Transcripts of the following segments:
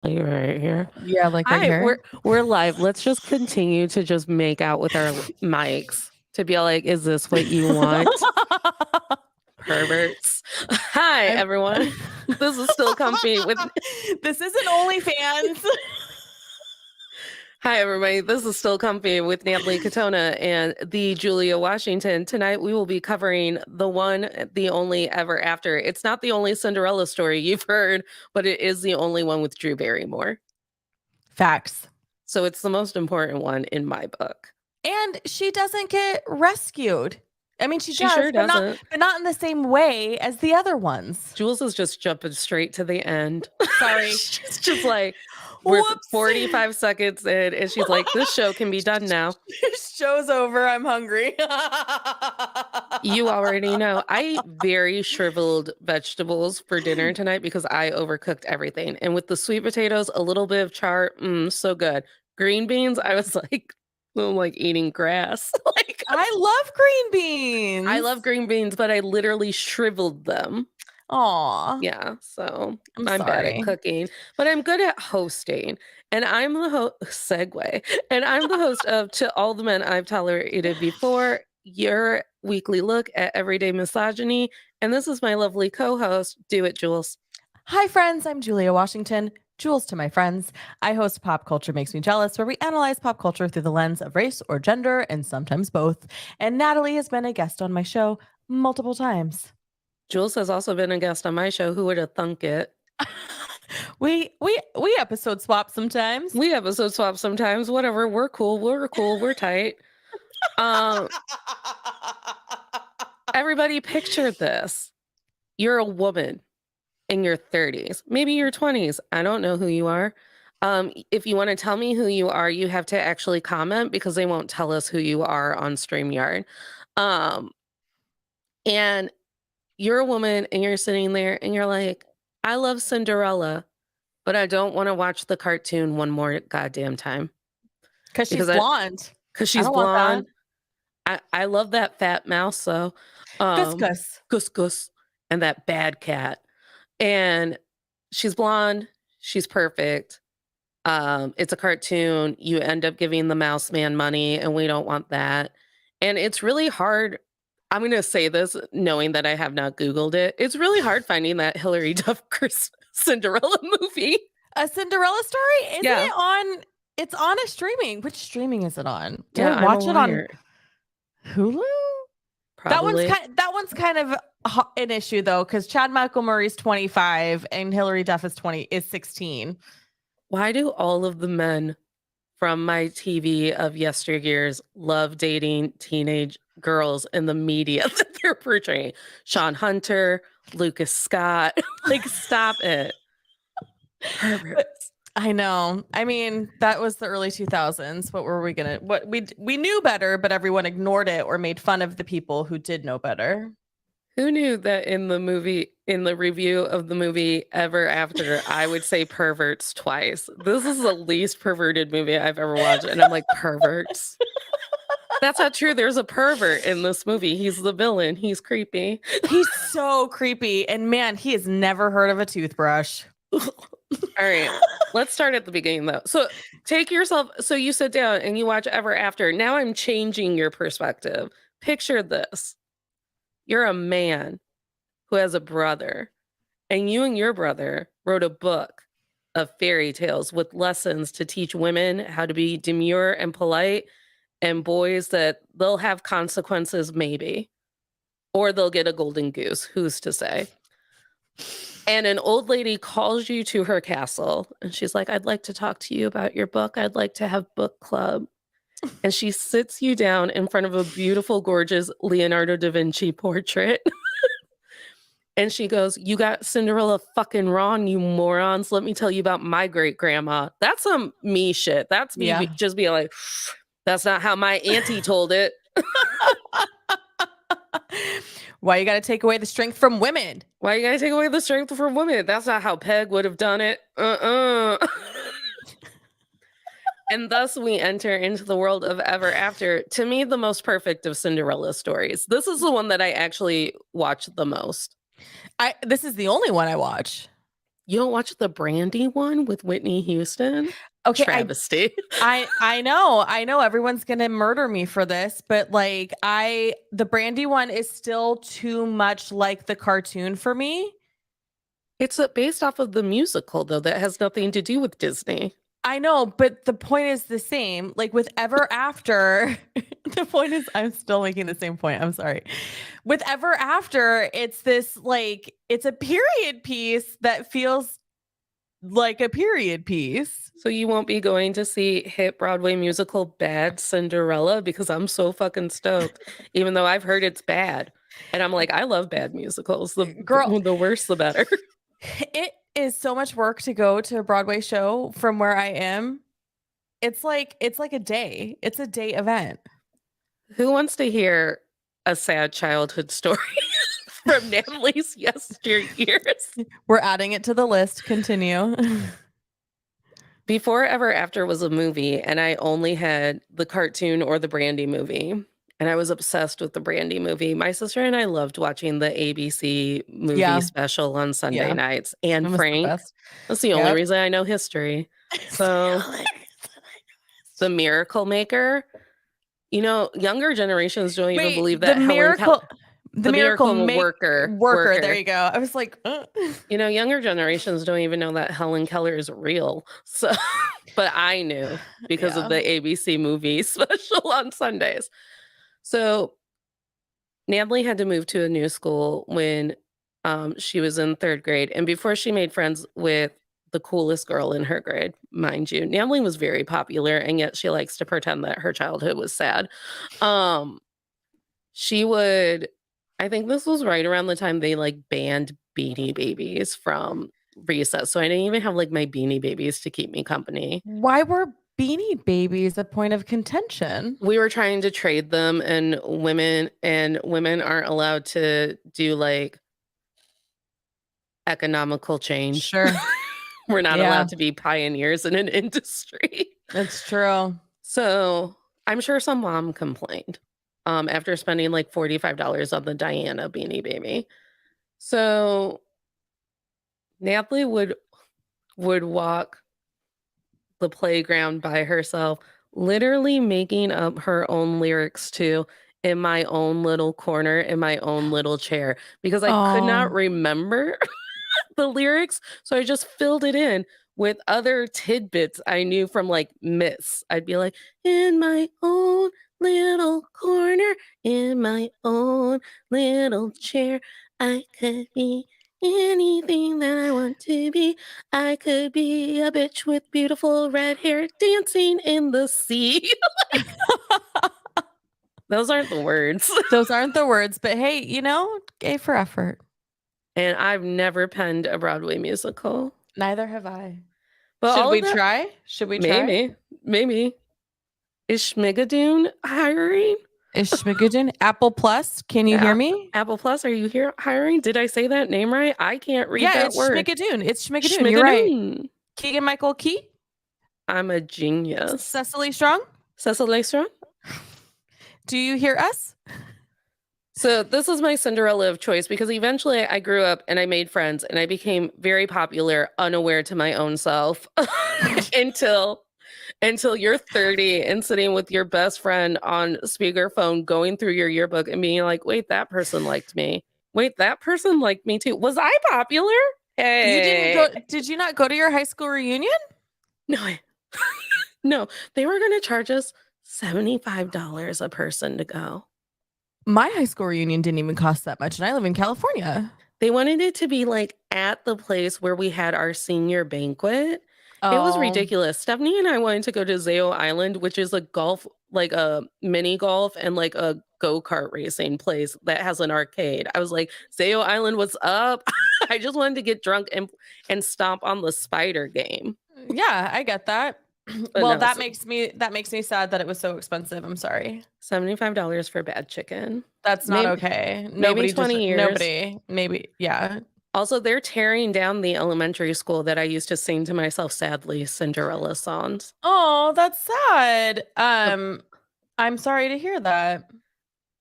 You right here. Yeah, like right Hi, here. we're live. Let's just continue to just make out with our mics to be like, is this what you want? Perverts. Hi, I'm everyone. This is still comfy with This isn't OnlyFans. Hi, everybody. This is Still Comfy with Natalie Katona and the Julia Washington. Tonight, we will be covering the one, the only Ever After. It's not the only Cinderella story you've heard, but it is the only one with Drew Barrymore. Facts. So it's the most important one in my book. And she doesn't get rescued. I mean, she She does, sure doesn't. but not in the same way as the other ones. Jules is just jumping straight to the end. Sorry. She's just like, we're 45 seconds in, and she's like, this show can be done now. Show's over. I'm hungry. You already know. I eat very shriveled vegetables for dinner tonight because I overcooked everything. And with the sweet potatoes, a little bit of char, so good. Green beans, I was like, I'm like eating grass. Like I love green beans. I love green beans, but I literally shriveled them. Aw. Yeah, so I'm bad sorry. at cooking, but I'm good at hosting. And I'm the segue. And I'm the host of To All the Men I've Tolerated Before, your weekly look at everyday misogyny. And this is my lovely co-host. Do it, Jules. Hi, friends. I'm Julia Washington. Jules to my friends. I host Pop Culture Makes Me Jealous, where we analyze pop culture through the lens of race or gender, and sometimes both. And Natalie has been a guest on my show multiple times. Jules has also been a guest on my show. Who would have thunk it? We episode swap sometimes. We episode swap sometimes. Whatever. We're cool. We're cool. We're tight. Everybody picture this. You're a woman in your 30s, maybe your 20s. I don't know who you are. If you want to tell me who you are, you have to actually comment because they won't tell us who you are on StreamYard. And you're a woman and you're sitting there and you're like, I love Cinderella, but I don't want to watch the cartoon one more goddamn time. Because she's blonde. Because she's blonde. I love that fat mouse, though. Gus Gus. Gus Gus. And that bad cat. And she's blonde. She's perfect. It's a cartoon. You end up giving the mouse man money, and we don't want that. And it's really hard. I'm going to say this knowing that I have not Googled it. It's really hard finding that Hilary Duff Cinderella movie. A Cinderella story? Isn't it on? It's on a streaming. Which streaming is it on? Did I watch it on Hulu? Probably. That one's kind of an issue though, because Chad Michael Murray's 25 and Hilary Duff is 16. Why do all of the men from my TV of yesteryears love dating teenage girls in the media that they're portraying? Sean Hunter, Lucas Scott. Like, stop it. I know. I mean, that was the early 2000s. What were we gonna? What we knew better, but everyone ignored it or made fun of the people who did know better. Who knew that in the review of the movie Ever After, I would say perverts twice. This is the least perverted movie I've ever watched, and I'm like, perverts? That's not true. There's a pervert in this movie. He's the villain. He's creepy. He's so creepy, and man, he has never heard of a toothbrush. All right, let's start at the beginning though. So so you sit down and you watch Ever After. Now I'm changing your perspective. Picture this. You're a man who has a brother, and you and your brother wrote a book of fairy tales with lessons to teach women how to be demure and polite, and boys that they'll have consequences maybe, or they'll get a golden goose. Who's to say? And an old lady calls you to her castle, and she's like, I'd like to talk to you about your book. I'd like to have book club. And she sits you down in front of a beautiful, gorgeous Leonardo da Vinci portrait. And she goes, you got Cinderella fucking wrong, you morons. Let me tell you about my great grandma. That's some me shit. That's me just being like, that's not how my auntie told it. Why you got to take away the strength from women? Why you got to take away the strength from women? That's not how Peg would have done it. And thus we enter into the world of Ever After. To me, the most perfect of Cinderella stories. This is the one that I actually watch the most. This is the only one I watch. You don't watch the Brandy one with Whitney Houston? Okay, Travesty. I know everyone's gonna murder me for this, but like the Brandy one is still too much like the cartoon for me. It's based off of the musical, though, that has nothing to do with Disney. I know, but the point is the same. Like with Ever After, the point is I'm still making the same point. I'm sorry. With Ever After, it's this like it's a period piece that feels like a period piece. So you won't be going to see hit Broadway musical Bad Cinderella because I'm so fucking stoked, even though I've heard it's bad. And I'm like, I love bad musicals. Girl, The worse, the better. it is so much work to go to a Broadway show from where I am. It's like a day. It's a day event. Who wants to hear a sad childhood story from Natalie's years? We're adding it to the list. Continue. Before Ever After was a movie, and I only had the cartoon or the Brandy movie, and I was obsessed with the Brandy movie. My sister and I loved watching the ABC movie special on Sunday nights. And Frank, that's the only reason I know history. So, The Miracle Maker. You know, younger generations don't even believe that the miracle worker. There you go. I was like, you know, younger generations don't even know that Helen Keller is real. So, but I knew because of the ABC movie special on Sundays. So, Natalie had to move to a new school when she was in 3rd grade, and before she made friends with the coolest girl in her grade, mind you. Natalie was very popular, and yet she likes to pretend that her childhood was sad. She would, I think this was right around the time they like banned Beanie Babies from recess. So I didn't even have like my Beanie Babies to keep me company. Why were Beanie Babies a point of contention? We were trying to trade them, and women aren't allowed to do like economical change. Sure. We're not allowed to be pioneers in an industry. That's true. So I'm sure some mom complained after spending like $45 on the Diana Beanie Baby. So Natalie would walk the playground by herself, literally making up her own lyrics too, in my own little corner, in my own little chair, because I could not remember the lyrics. So I just filled it in with other tidbits I knew from like myths. I'd be like, in my own little corner, in my own little chair, I could be anything that I want to be. I could be a bitch with beautiful red hair dancing in the sea. Those aren't the words. Those aren't the words, but hey, you know, A for effort. And I've never penned a Broadway musical. Neither have I. But Should we try? Should we try? Maybe. Is Schmigadoon hiring? Is Schmigadoon? Apple Plus? Can you hear me? Apple Plus, are you here hiring? Did I say that name right? I can't read that word. Schmigadoon. It's Schmigadoon. You're right. Keegan Michael Key? I'm a genius. Cecily Strong? Cecily Strong? Do you hear us? So this is my Cinderella of choice because eventually I grew up and I made friends and I became very popular, unaware to my own self until you're 30 and sitting with your best friend on speakerphone, going through your yearbook and being like, wait, that person liked me. Wait, that person liked me too. Was I popular? Hey. You didn't go, did you not go to your high school reunion? No, no, they were going to charge us $75 a person to go. My high school reunion didn't even cost that much, and I live in California. They wanted it to be like at the place where we had our senior banquet. It was ridiculous. Stephanie and I wanted to go to Zao Island, which is a golf, like a mini golf and like a go-kart racing place that has an arcade. I was like, Zao Island, what's up? I just wanted to get drunk and stomp on the spider game. Yeah, I get that. Well, that makes me sad that it was so expensive. I'm sorry. $75 for bad chicken. That's not okay. Maybe 20 years. Yeah. Also, they're tearing down the elementary school that I used to sing to myself, sadly, Cinderella songs. Oh, that's sad. I'm sorry to hear that.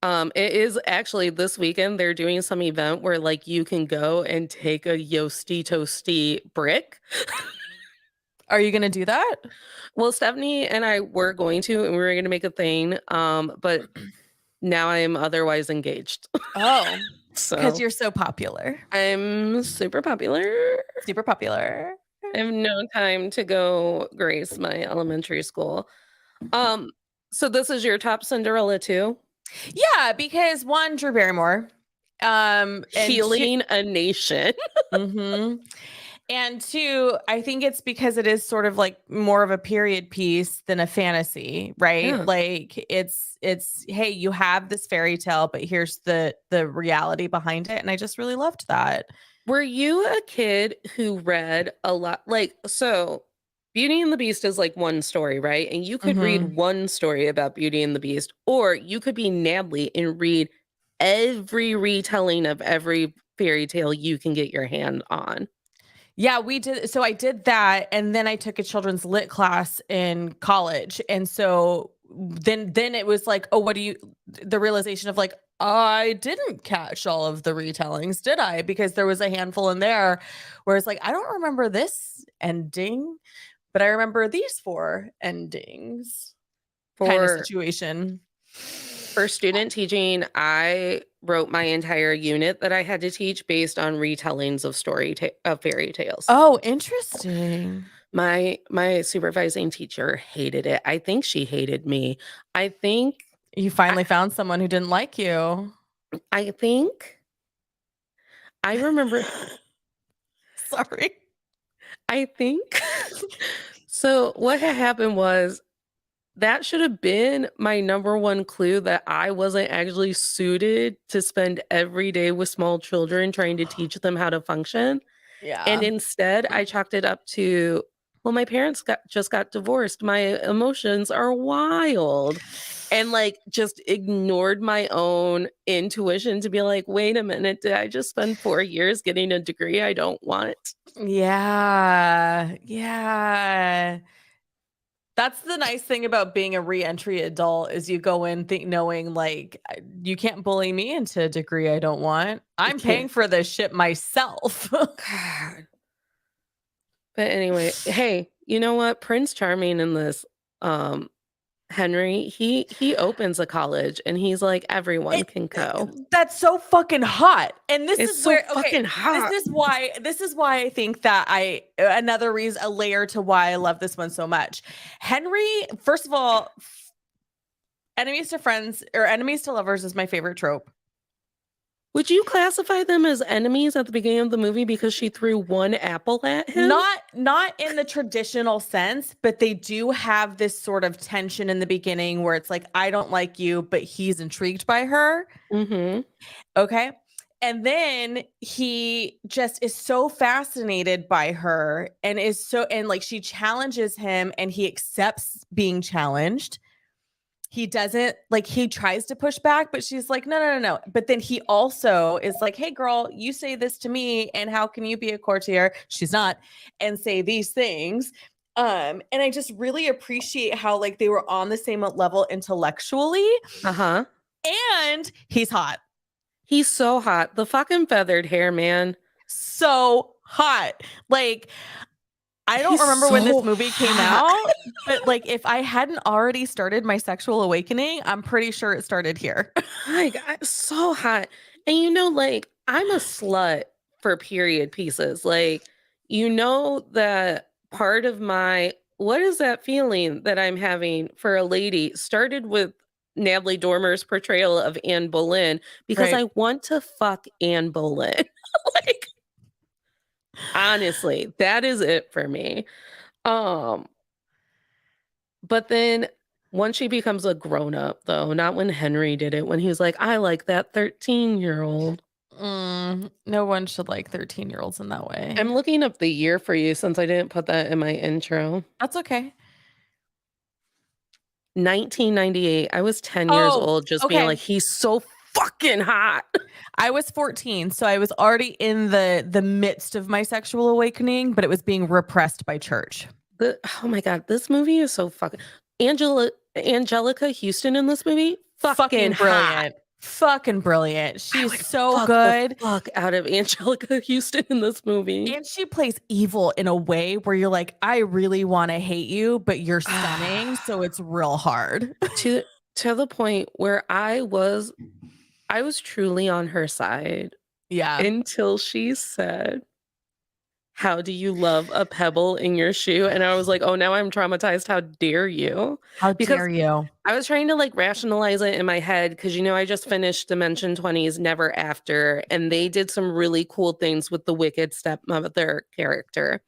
It is actually this weekend. They're doing some event where like you can go and take a Yosti Toasty brick. Are you going to do that? Well, Stephanie and I were going to, and we were going to make a thing. But now I am otherwise engaged. Oh, because So you're so popular. I'm super popular. Super popular. I have no time to go grace my elementary school. So this is your top Cinderella too? Yeah, because one, Drew Barrymore. And Healing a nation. mm-hmm. And two, I think it's because it is sort of like more of a period piece than a fantasy, right? Yeah. Like it's hey, you have this fairy tale, but here's the reality behind it. And I just really loved that. Were you a kid who read a lot? Like, so Beauty and the Beast is like one story, right? And you could read Mm-hmm. one story about Beauty and the Beast, or you could be Natalie and read every retelling of every fairy tale you can get your hand on. Yeah, we did. So I did that. And then I took a children's lit class in college. And so then it was like, oh, the realization of like, I didn't catch all of the retellings, did I? Because there was a handful in there where it's like, I don't remember this ending, but I remember these 4 endings kind of For situation. student teaching, I wrote my entire unit that I had to teach based on retellings of of fairy tales. Oh, interesting. My supervising teacher hated it. I think she hated me. I think You finally found someone who didn't like you. I think I remember Sorry. I think so what had happened was that should have been my number one clue that I wasn't actually suited to spend every day with small children trying to teach them how to function. And Yeah. instead, I chalked it up to, well, my parents just got divorced. My emotions are wild. And like just ignored my own intuition to be like, wait a minute, did I just spend 4 years getting a degree I don't want? Yeah. Yeah. That's the nice thing about being a reentry adult is you go in knowing like you can't bully me into a degree I don't want. You I'm paying can't. for this shit myself. God. But anyway, hey, you know what? Prince Charming in this, um, Henry, he opens a college and he's like, everyone can go. That's so fucking hot. And this It's is so where fucking hot. this is why I think that another reason, a layer to why I love this one so much. Henry, first of all, enemies to friends or enemies to lovers is my favorite trope. Would you classify them as enemies at the beginning of the movie because she threw one apple at him? Not in the traditional sense, but they do have this sort of tension in the beginning where it's like, I don't like you, but he's intrigued by her. Mm-hmm. Okay. And then he just is so fascinated by her and like she challenges him and he accepts being challenged. He doesn't like, he tries to push back, but she's like, no. But then he also is like, hey, girl, you say this to me. And how can you be a courtier? She's not, and say these things. And I just really appreciate how like they were on the same level intellectually. Uh-huh. And he's hot. He's so hot. The fucking feathered hair, man. So hot. Like, I don't remember when this movie came out, but like if I hadn't already started my sexual awakening, I'm pretty sure it started here. My God, so hot. And you know, like, I'm a slut for period pieces. Like, you know that part of my what is that feeling that I'm having for a lady started with Natalie Dormer's portrayal of Anne Boleyn because Right. I want to fuck Anne Boleyn. Like, honestly, that is it for me. Um, but then once she becomes a grown up, though, not when Henry did it, when he was like, I like that 13-year-old. No one should like 13-year-olds in that way. I'm looking up the year for you since I didn't put that in my intro. That's okay. 1998. I was 10 years old, just being like, he's so fucking hot. I was 14, so I was already in the midst of my sexual awakening, but it was being repressed by church. Oh my God, this movie is so fucking Angelica Houston in this movie, fucking brilliant. hot. fucking brilliant. I She's would so fuck the good. fuck out of Angelica Houston in this movie. And she plays evil in a way where you're like, I really want to hate you, but you're stunning, so it's real hard. to the point where I was truly on her side Yeah. until she said, "How do you love a pebble in your shoe?" And I was like, "Oh, now I'm traumatized. How dare you?" How Because dare you? I was trying to like rationalize it in my head because I just finished Dimension 20's Never After, and they did some really cool things with the wicked stepmother character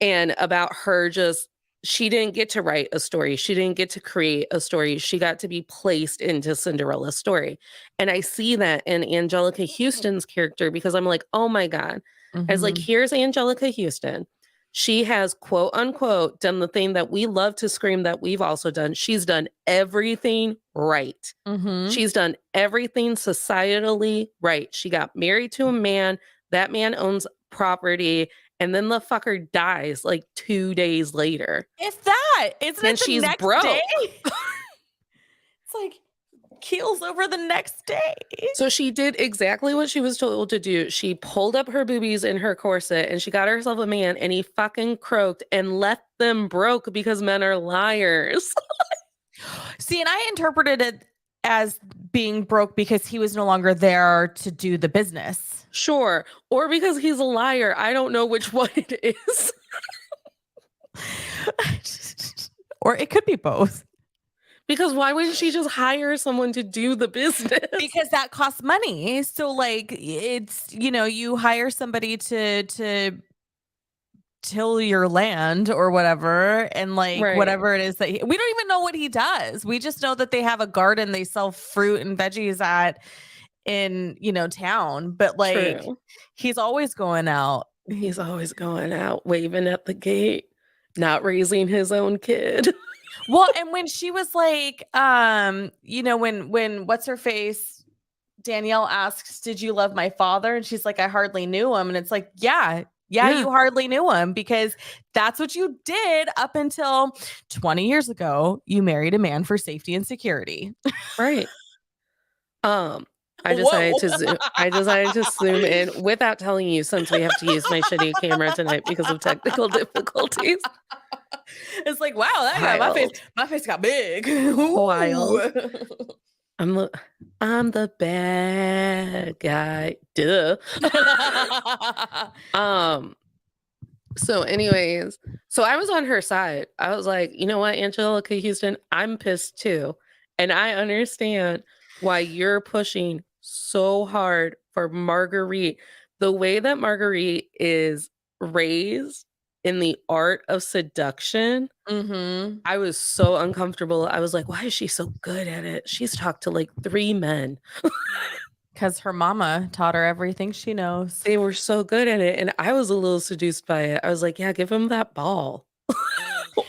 and about her just she didn't get to write a story. She didn't get to create a story. She got to be placed into Cinderella's story. And I see that in Angelica Houston's character because I'm like, oh my God. I was like, Mm-hmm. here's Angelica Houston. She has, quote unquote, done the thing that we love to scream that we've also done. She's done everything right. Mm-hmm. She's done everything societally right. She got married to a man. That man owns property. And then the fucker dies like 2 days later. If that, isn't And it the she's next day? broke. It's like keels over the next day. So she did exactly what she was told to do. She pulled up her boobies in her corset and she got herself a man and he fucking croaked and left them broke because men are liars. See, and I interpreted it as being broke because he was no longer there to do the business. Sure. Or because he's a liar. I don't know which one it is. Or it could be both. Because why wouldn't she just hire someone to do the business? Because that costs money. So like it's, you hire somebody to till your land or whatever, and like Right. whatever it is that we don't even know what he does. We just know that they have a garden they sell fruit and veggies at in town, but like True. he's always going out. He's always going out, waving at the gate, not raising his own kid. Well, and when she was like, when what's her face, Danielle asks, "Did you love my father?" And she's like, "I hardly knew him." And it's like, yeah, you hardly knew him because that's what you did up until 20 years ago. You married a man for safety and security. Right. I decided to zoom in without telling you since we have to use my shitty camera tonight because of technical difficulties. It's like, wow, that guy, my face got big. Wild. I'm the bad guy. Duh. So anyways, so I was on her side. I was like, you know what, Angelica Houston, I'm pissed too. And I understand why you're pushing so hard for Marguerite. The way that Marguerite is raised in the art of seduction, Mm-hmm. I was so uncomfortable. I was like, why is she so good at it? She's talked to like 3 men. Because her mama taught her everything she knows. They were so good at it. And I was a little seduced by it. I was like, yeah, give him that ball.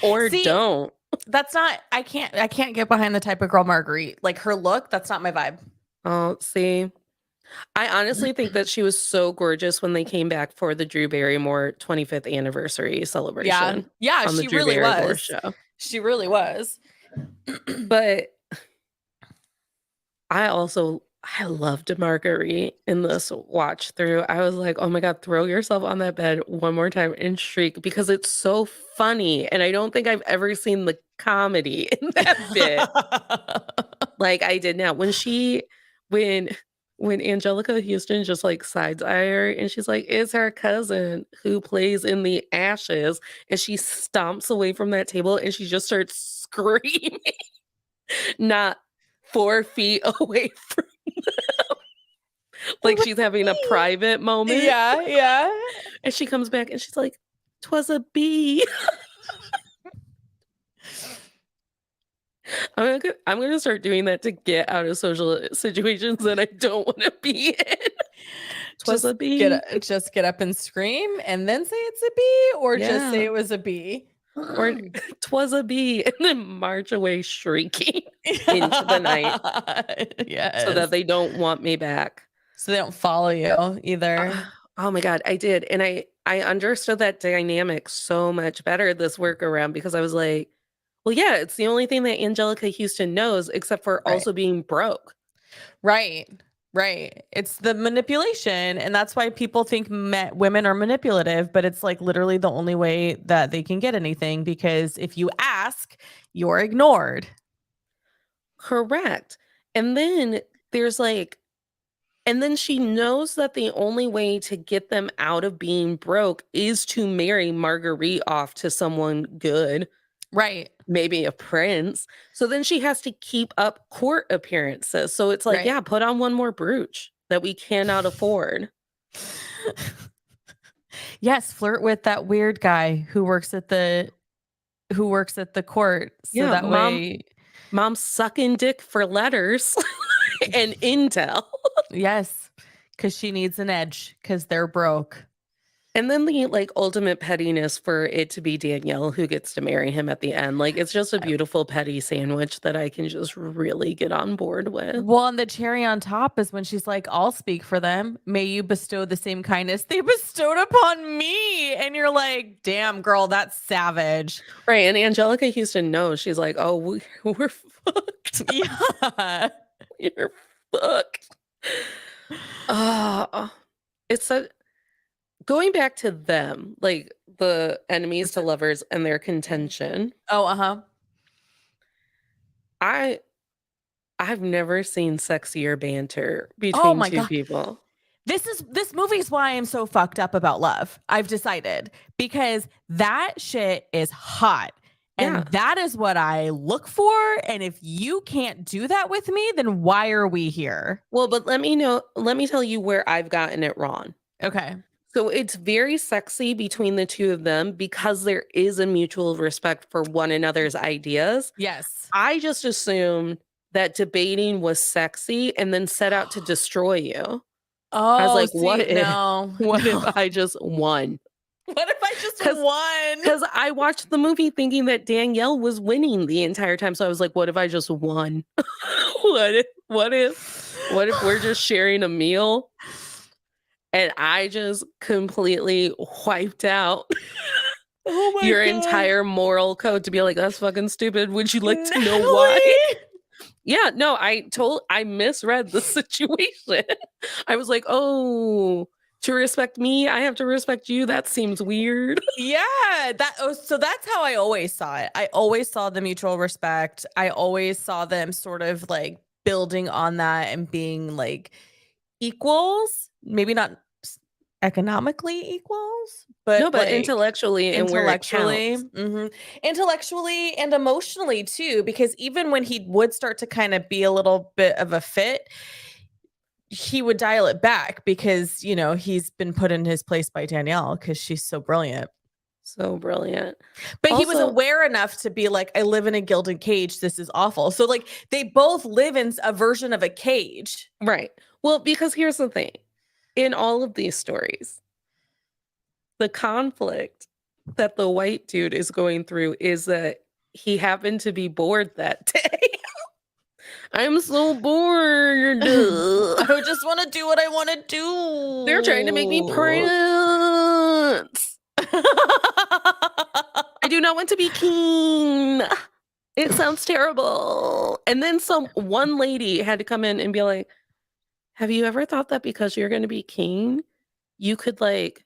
Or See, don't. That's not, I can't get behind the type of girl Marguerite. Like her look, that's not my vibe. Oh, see. I honestly think that she was so gorgeous when they came back for the Drew Barrymore 25th anniversary celebration. Yeah, on the she Drew really Barrymore was. show. She really was. But I loved Marguerite in this watch through. I was like, oh my God, throw yourself on that bed one more time and shriek because it's so funny. And I don't think I've ever seen the comedy in that bit like I did now. When Angelica Houston just like sides eye her and she's like, it's her cousin who plays in the ashes. And she stomps away from that table and she just starts screaming, not 4 feet away from them. Like she's having a private moment. Yeah. And she comes back and she's like, 'twas a bee. I'm gonna start doing that to get out of social situations that I don't want to be in. 'Twas a bee. Just get up and scream and then say it's a bee, or just say Yeah. it was a bee. Or 'twas a bee, and then march away shrieking into the night Yes. so that they don't want me back. So they don't follow you either. Oh my God, I did. And I understood that dynamic so much better this workaround because I was like, well, yeah, it's the only thing that Angelica Houston knows except for Right. also being broke. Right. Right. It's the manipulation. And that's why people think women are manipulative, but it's like literally the only way that they can get anything, because if you ask, you're ignored. Correct. And then there's like, and then she knows that the only way to get them out of being broke is to marry Marguerite off to someone good, Right. maybe a prince. So then she has to keep up court appearances. So it's like, Right. yeah, put on one more brooch that we cannot afford. Yes, flirt with that weird guy who works at the court, so Yeah, that way. mom's sucking dick for letters and intel. Yes, because she needs an edge because they're broke. And then the like ultimate pettiness for it to be Danielle who gets to marry him at the end. Like it's just a beautiful petty sandwich that I can just really get on board with. Well, and the cherry on top is when she's like, I'll speak for them. May you bestow the same kindness they bestowed upon me. And you're like, damn, girl, that's savage. Right. And Angelica Houston knows. She's like, oh, we're fucked. Yeah. You're fucked. It's a going back to them, like the enemies to lovers and their contention. Oh, uh-huh. I've never seen sexier banter Oh between my two God. people. This movie is why I'm so fucked up about love. I've decided, because that shit is hot. And Yeah. that is what I look for. And if you can't do that with me, then why are we here? Well, but let me tell you where I've gotten it wrong. Okay. So it's very sexy between the two of them because there is a mutual respect for one another's ideas. Yes. I just assumed that debating was sexy and then set out to destroy you. Oh, I was like, see, what if no. if I just won? What if I just won? Because I watched the movie thinking that Danielle was winning the entire time. So I was like, what if I just won? what if we're just sharing a meal and I just completely wiped out your entire moral code to be like, that's fucking stupid. Would you like to know why? Yeah, no, I misread the situation. I was like, oh, to respect me, I have to respect you. That seems weird. Yeah, so that's how I always saw it. I always saw the mutual respect. I always saw them sort of like building on that and being like equals, maybe not economically equals, but No, but like intellectually and where it intellectually, counts. intellectually and emotionally too, because even when he would start to kind of be a little bit of a fit, he would dial it back because, you know, he's been put in his place by Danielle because she's so brilliant. So brilliant. But he was Also- aware enough to be like, I live in a gilded cage. This is awful. So like they both live in a version of a cage. Right. Well, because here's the thing. In all of these stories, the conflict that the white dude is going through is that he happened to be bored that day. I'm so bored. I just want to do what I want to do. They're trying to make me prince. I do not want to be king. It sounds terrible. And then one lady had to come in and be like, have you ever thought that because you're going to be king, you could like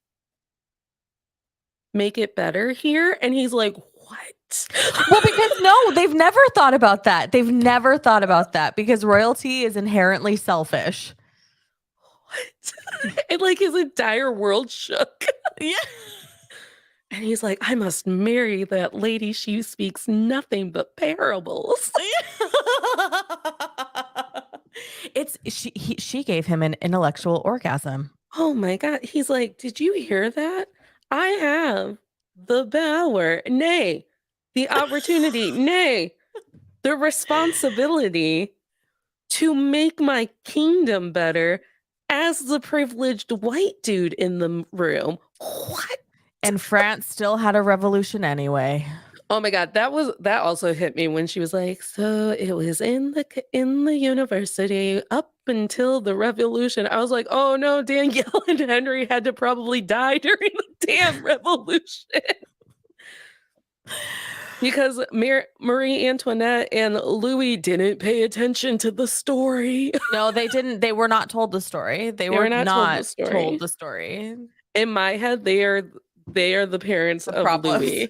make it better here? And he's like, what? Well, because no, they've never thought about that. They've never thought about that because royalty is inherently selfish. What? And like his entire world shook. Yeah. And he's like, I must marry that lady. She speaks nothing but parables. She gave him an intellectual orgasm. Oh my God. He's like, did you hear that? I have the power, nay, the opportunity, nay, the responsibility to make my kingdom better as the privileged white dude in the room. What? And France still had a revolution anyway. Oh my God, that also hit me when she was like, so it was in the university up until the revolution. I was like, oh no, Danielle and Henry had to probably die during the damn revolution. Because Marie Antoinette and Louis didn't pay attention to the story. No, they didn't. They were not told the story. They They were were not told the not told story. the story. In my head, they are the parents The of problems. Louis.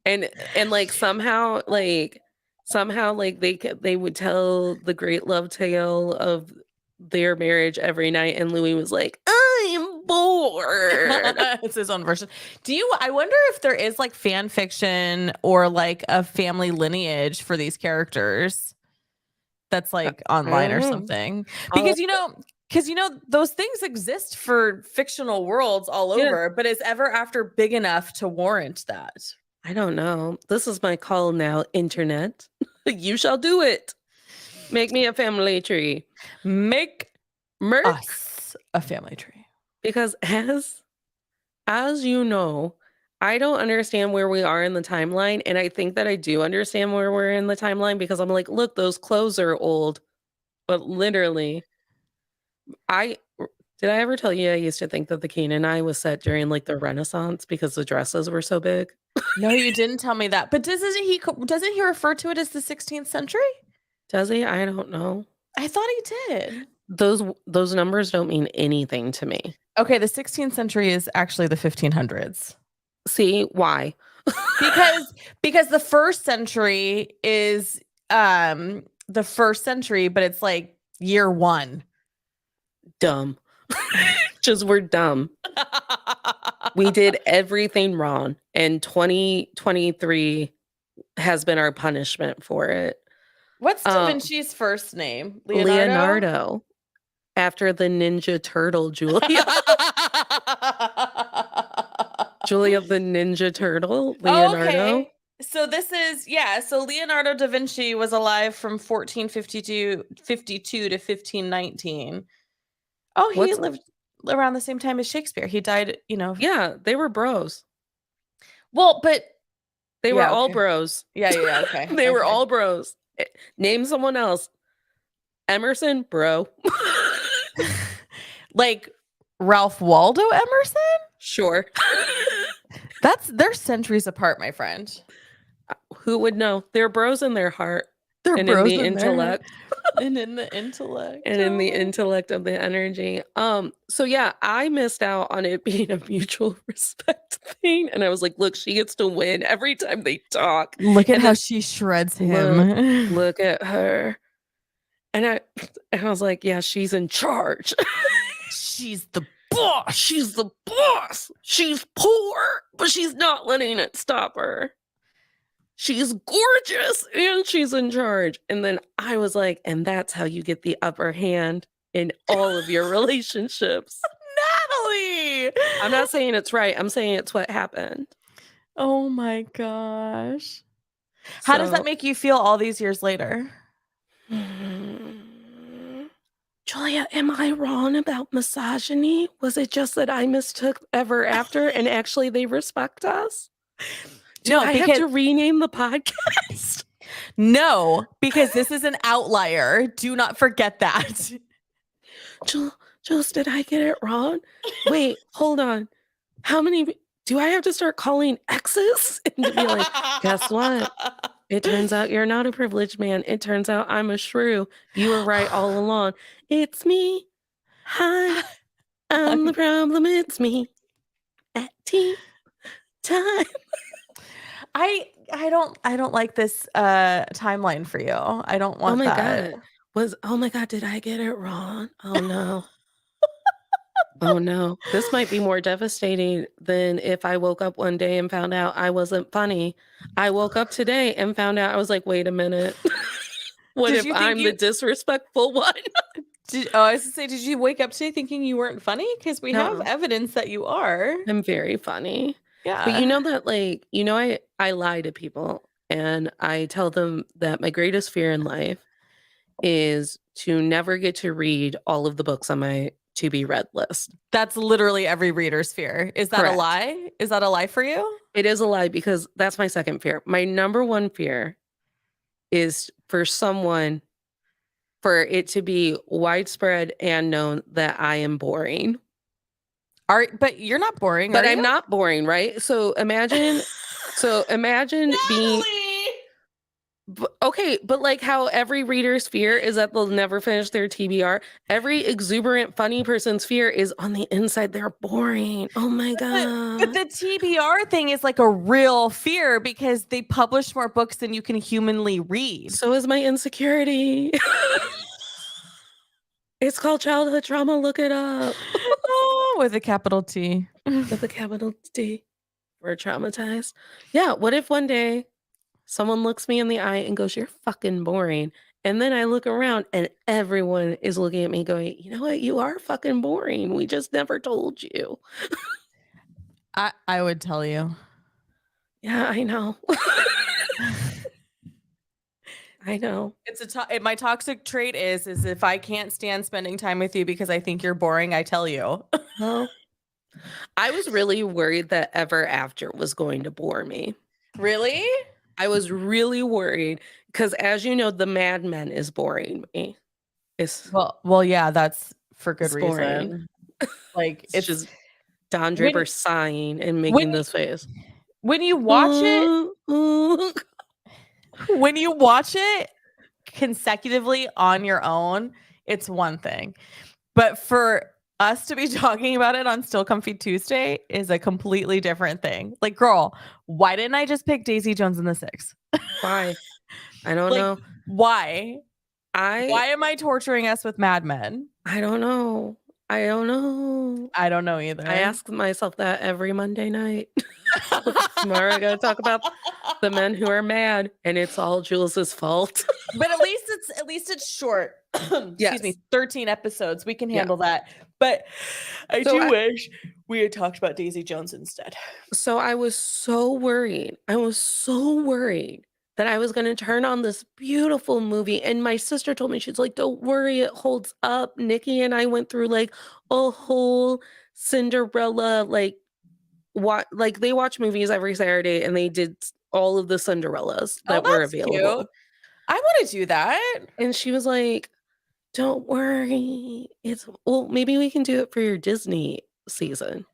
and like somehow like they would tell the great love tale of their marriage every night, and Louis was like, I'm bored. It's his own version. I wonder if there is like fan fiction or like a family lineage for these characters that's like online or something. Because those things exist for fictional worlds all over, but is Ever After big enough to warrant that? I don't know. This is my call now, internet. You shall do it. Make me a family tree. Make Merc us a family tree. Because as you know, I don't understand where we are in the timeline, and I think that I do understand where we're in the timeline because I'm like, look, those clothes are old. But literally, did I ever tell you I used to think that the Canaan Eye was set during like the Renaissance because the dresses were so big? No, you didn't tell me that. But doesn't he refer to it as the 16th century? Does he? I don't know. I thought he did. Those numbers don't mean anything to me. Okay, the 16th century is actually the 1500s. See, why? because the first century is the first century, but it's like year one. Dumb. Just we're dumb. We did everything wrong, and 2023 has been our punishment for it. What's Da Vinci's first name? Leonardo. After the Ninja Turtle, Julia. Julia the Ninja Turtle, Leonardo. Okay. So this is, so Leonardo da Vinci was alive from 1452 to 1519. Oh, he lived around the same time as Shakespeare. He died, Yeah, they were bros. Well, but they were all bros. Yeah, okay. They were all bros. Name someone else. Emerson, bro. Like Ralph Waldo Emerson? Sure. They're centuries apart, my friend. Who would know? They're bros in their heart. They're and bros in the intellect. And in the intellect. And in the intellect of the energy. So yeah, I missed out on it being a mutual respect thing. And I was like, look, she gets to win every time they talk. Look at how she shreds him. Look at her. And I was like, yeah, she's in charge. She's the boss. She's the boss. She's poor, but she's not letting it stop her. She's gorgeous and she's in charge. And then I was like, and that's how you get the upper hand in all of your relationships. Natalie! I'm not saying it's right. I'm saying it's what happened. Oh my gosh. How does that make you feel all these years later? Julia, am I wrong about misogyny? Was it just that I mistook Ever After and actually they respect us? Do I have to rename the podcast? No, because this is an outlier. Do not forget that. Jules, did I get it wrong? Wait, hold on. How many do I have to start calling exes? And to be like, guess what? It turns out you're not a privileged man. It turns out I'm a shrew. You were right all along. It's me. Hi. I'm the problem. It's me. At tea time. I don't like this timeline for you. I don't want that. Oh my God, did I get it wrong? Oh no. Oh no. This might be more devastating than if I woke up one day and found out I wasn't funny. I woke up today and found out I was like, wait a minute. What if I'm the disrespectful one? I was to say, did you wake up today thinking you weren't funny? Because we have evidence that you are. I'm very funny. Yeah. But you know that I lie to people and I tell them that my greatest fear in life is to never get to read all of the books on my to be read list. That's literally every reader's fear. Is that a lie? Is that a lie for you? It is a lie because that's my second fear. My number one fear is for it to be widespread and known that I am boring. But you're not boring. But I'm not boring, right? So imagine So imagine being okay, but like how every reader's fear is that they'll never finish their TBR, every exuberant, funny person's fear is on the inside, they're boring. Oh my But God. the TBR thing is like a real fear because they publish more books than you can humanly read. So is my insecurity. It's called childhood trauma. Look it up. Oh, with a capital T. With a capital T. We're traumatized. Yeah. What if one day someone looks me in the eye and goes, "You're fucking boring." And then I look around and everyone is looking at me going, "You know what? You are fucking boring. We just never told you." I would tell you. Yeah, I know. I know. My toxic trait is if I can't stand spending time with you because I think you're boring, I tell you. Well, I was really worried that Ever After was going to bore me. Really? I was really worried because, as you know, The Mad Men is boring me. It's Well, yeah, that's for good it's boring. reason. Like It's just Don when Draper sighing and when making this face. when you watch it, when you watch it consecutively on your own, it's one thing. But for us to be talking about it on Still Comfy Tuesday is a completely different thing. Like, girl, why didn't I just pick Daisy Jones and the Six? Why? I don't Like, know. why? I Why am I torturing us with Mad Men? I don't know. I don't know. I don't know either. I ask myself that every Monday night. Tomorrow I gotta talk about the men who are mad, and it's all Jules's fault. But at least it's short. Excuse Yes. me, 13 episodes. We can Yeah. handle that. But I So do wish we had talked about Daisy Jones instead. So I was so worried. I was so worried that I was going to turn on this beautiful movie. And my sister told me, she's like, "Don't worry, it holds up." Nikki and I went through like a whole Cinderella, like they watch movies every Saturday and they did all of the Cinderellas Oh, that were that's cute. available. I want to do that. And she was like, "Don't worry. Well, maybe we can do it for your Disney season."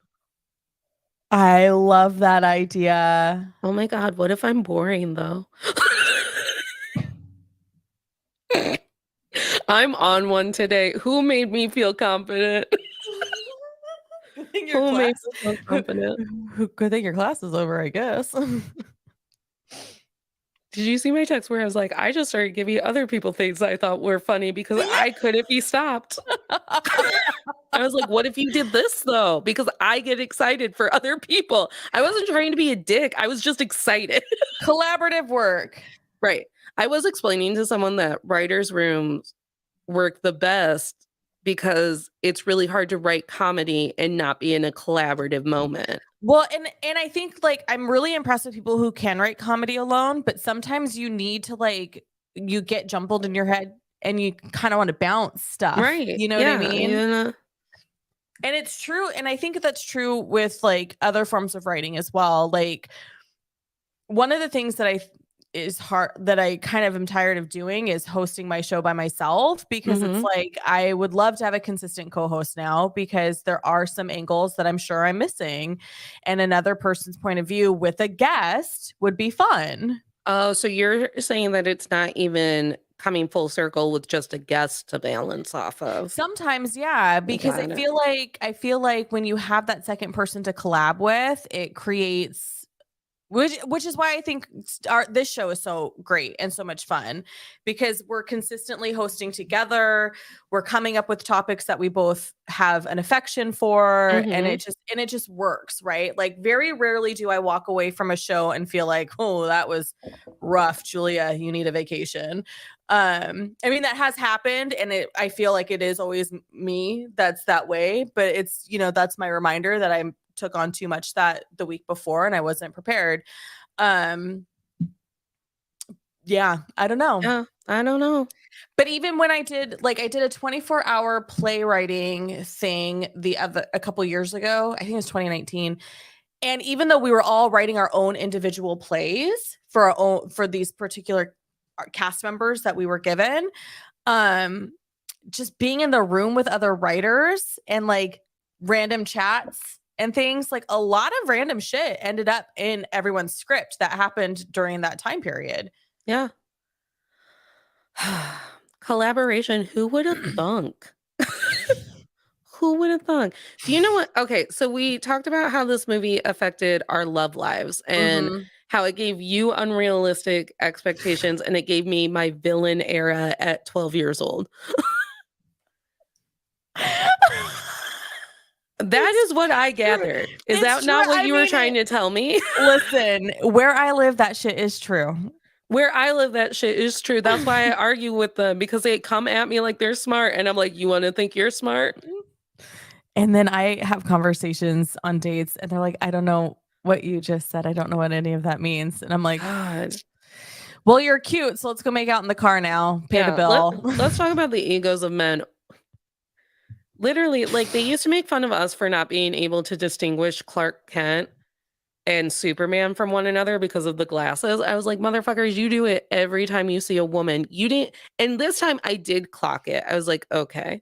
I love that idea. Oh my God, what if I'm boring though? I'm on one today. Who made me feel confident? Good thing Who made me feel confident? Good thing your class is over, I guess. Did you see my text where I was like, I just started giving other people things I thought were funny because I couldn't be stopped. I was like, what if you did this though? Because I get excited for other people. I wasn't trying to be a dick. I was just excited. Collaborative work. Right. I was explaining to someone that writers' rooms work the best because it's really hard to write comedy and not be in a collaborative moment. Well, and I think like I'm really impressed with people who can write comedy alone, but sometimes you need to like you get jumbled in your head and you kind of want to bounce stuff. Right. You know what I mean? Yeah. And it's true. And I think that's true with like other forms of writing as well. Like one of the things that is hard that I kind of am tired of doing is hosting my show by myself because it's like I would love to have a consistent co-host now because there are some angles that I'm sure I'm missing and another person's point of view with a guest would be fun. Oh, so you're saying that it's not even coming full circle with just a guest to balance off of. Sometimes, yeah, because Got I feel like when you have that second person to collab with, it creates which is why I think this show is so great and so much fun because we're consistently hosting together. We're coming up with topics that we both have an affection for, and it just works, right? Like very rarely do I walk away from a show and feel like, oh, that was rough, Julia. You need a vacation. I mean that has happened, and I feel like it is always me that's that way. But it's that's my reminder that I'm took on too much that the week before and I wasn't prepared. Yeah, I don't know. Yeah, I don't know. But even when I did a 24-hour playwriting thing a couple years ago, I think it was 2019. And even though we were all writing our own individual plays for these particular cast members that we were given, just being in the room with other writers and like random chats and things like a lot of random shit ended up in everyone's script that happened during that time period. Yeah. Collaboration. Who would have thunk? Who would have thunk? Do you know what? Okay, so we talked about how this movie affected our love lives and Mhm. how it gave you unrealistic expectations and it gave me my villain era at 12 years old. That is what I gathered. Is It's that true. not what I you were mean, trying to tell me? listen, where I live, that shit is true. Where I live, that shit is true. That's why I argue with them because they come at me like they're smart. And I'm like, you want to think you're smart? And then I have conversations on dates and they're like, I don't know what you just said. I don't know what any of that means. And I'm like, God. well, you're cute. So let's go make out in the car now. Pay the bill. Let's talk about the egos of men. Literally, like they used to make fun of us for not being able to distinguish Clark Kent and Superman from one another because of the glasses. I was like, motherfuckers, you do it every time you see a woman. You didn't. And this time I did clock it. I was like, okay,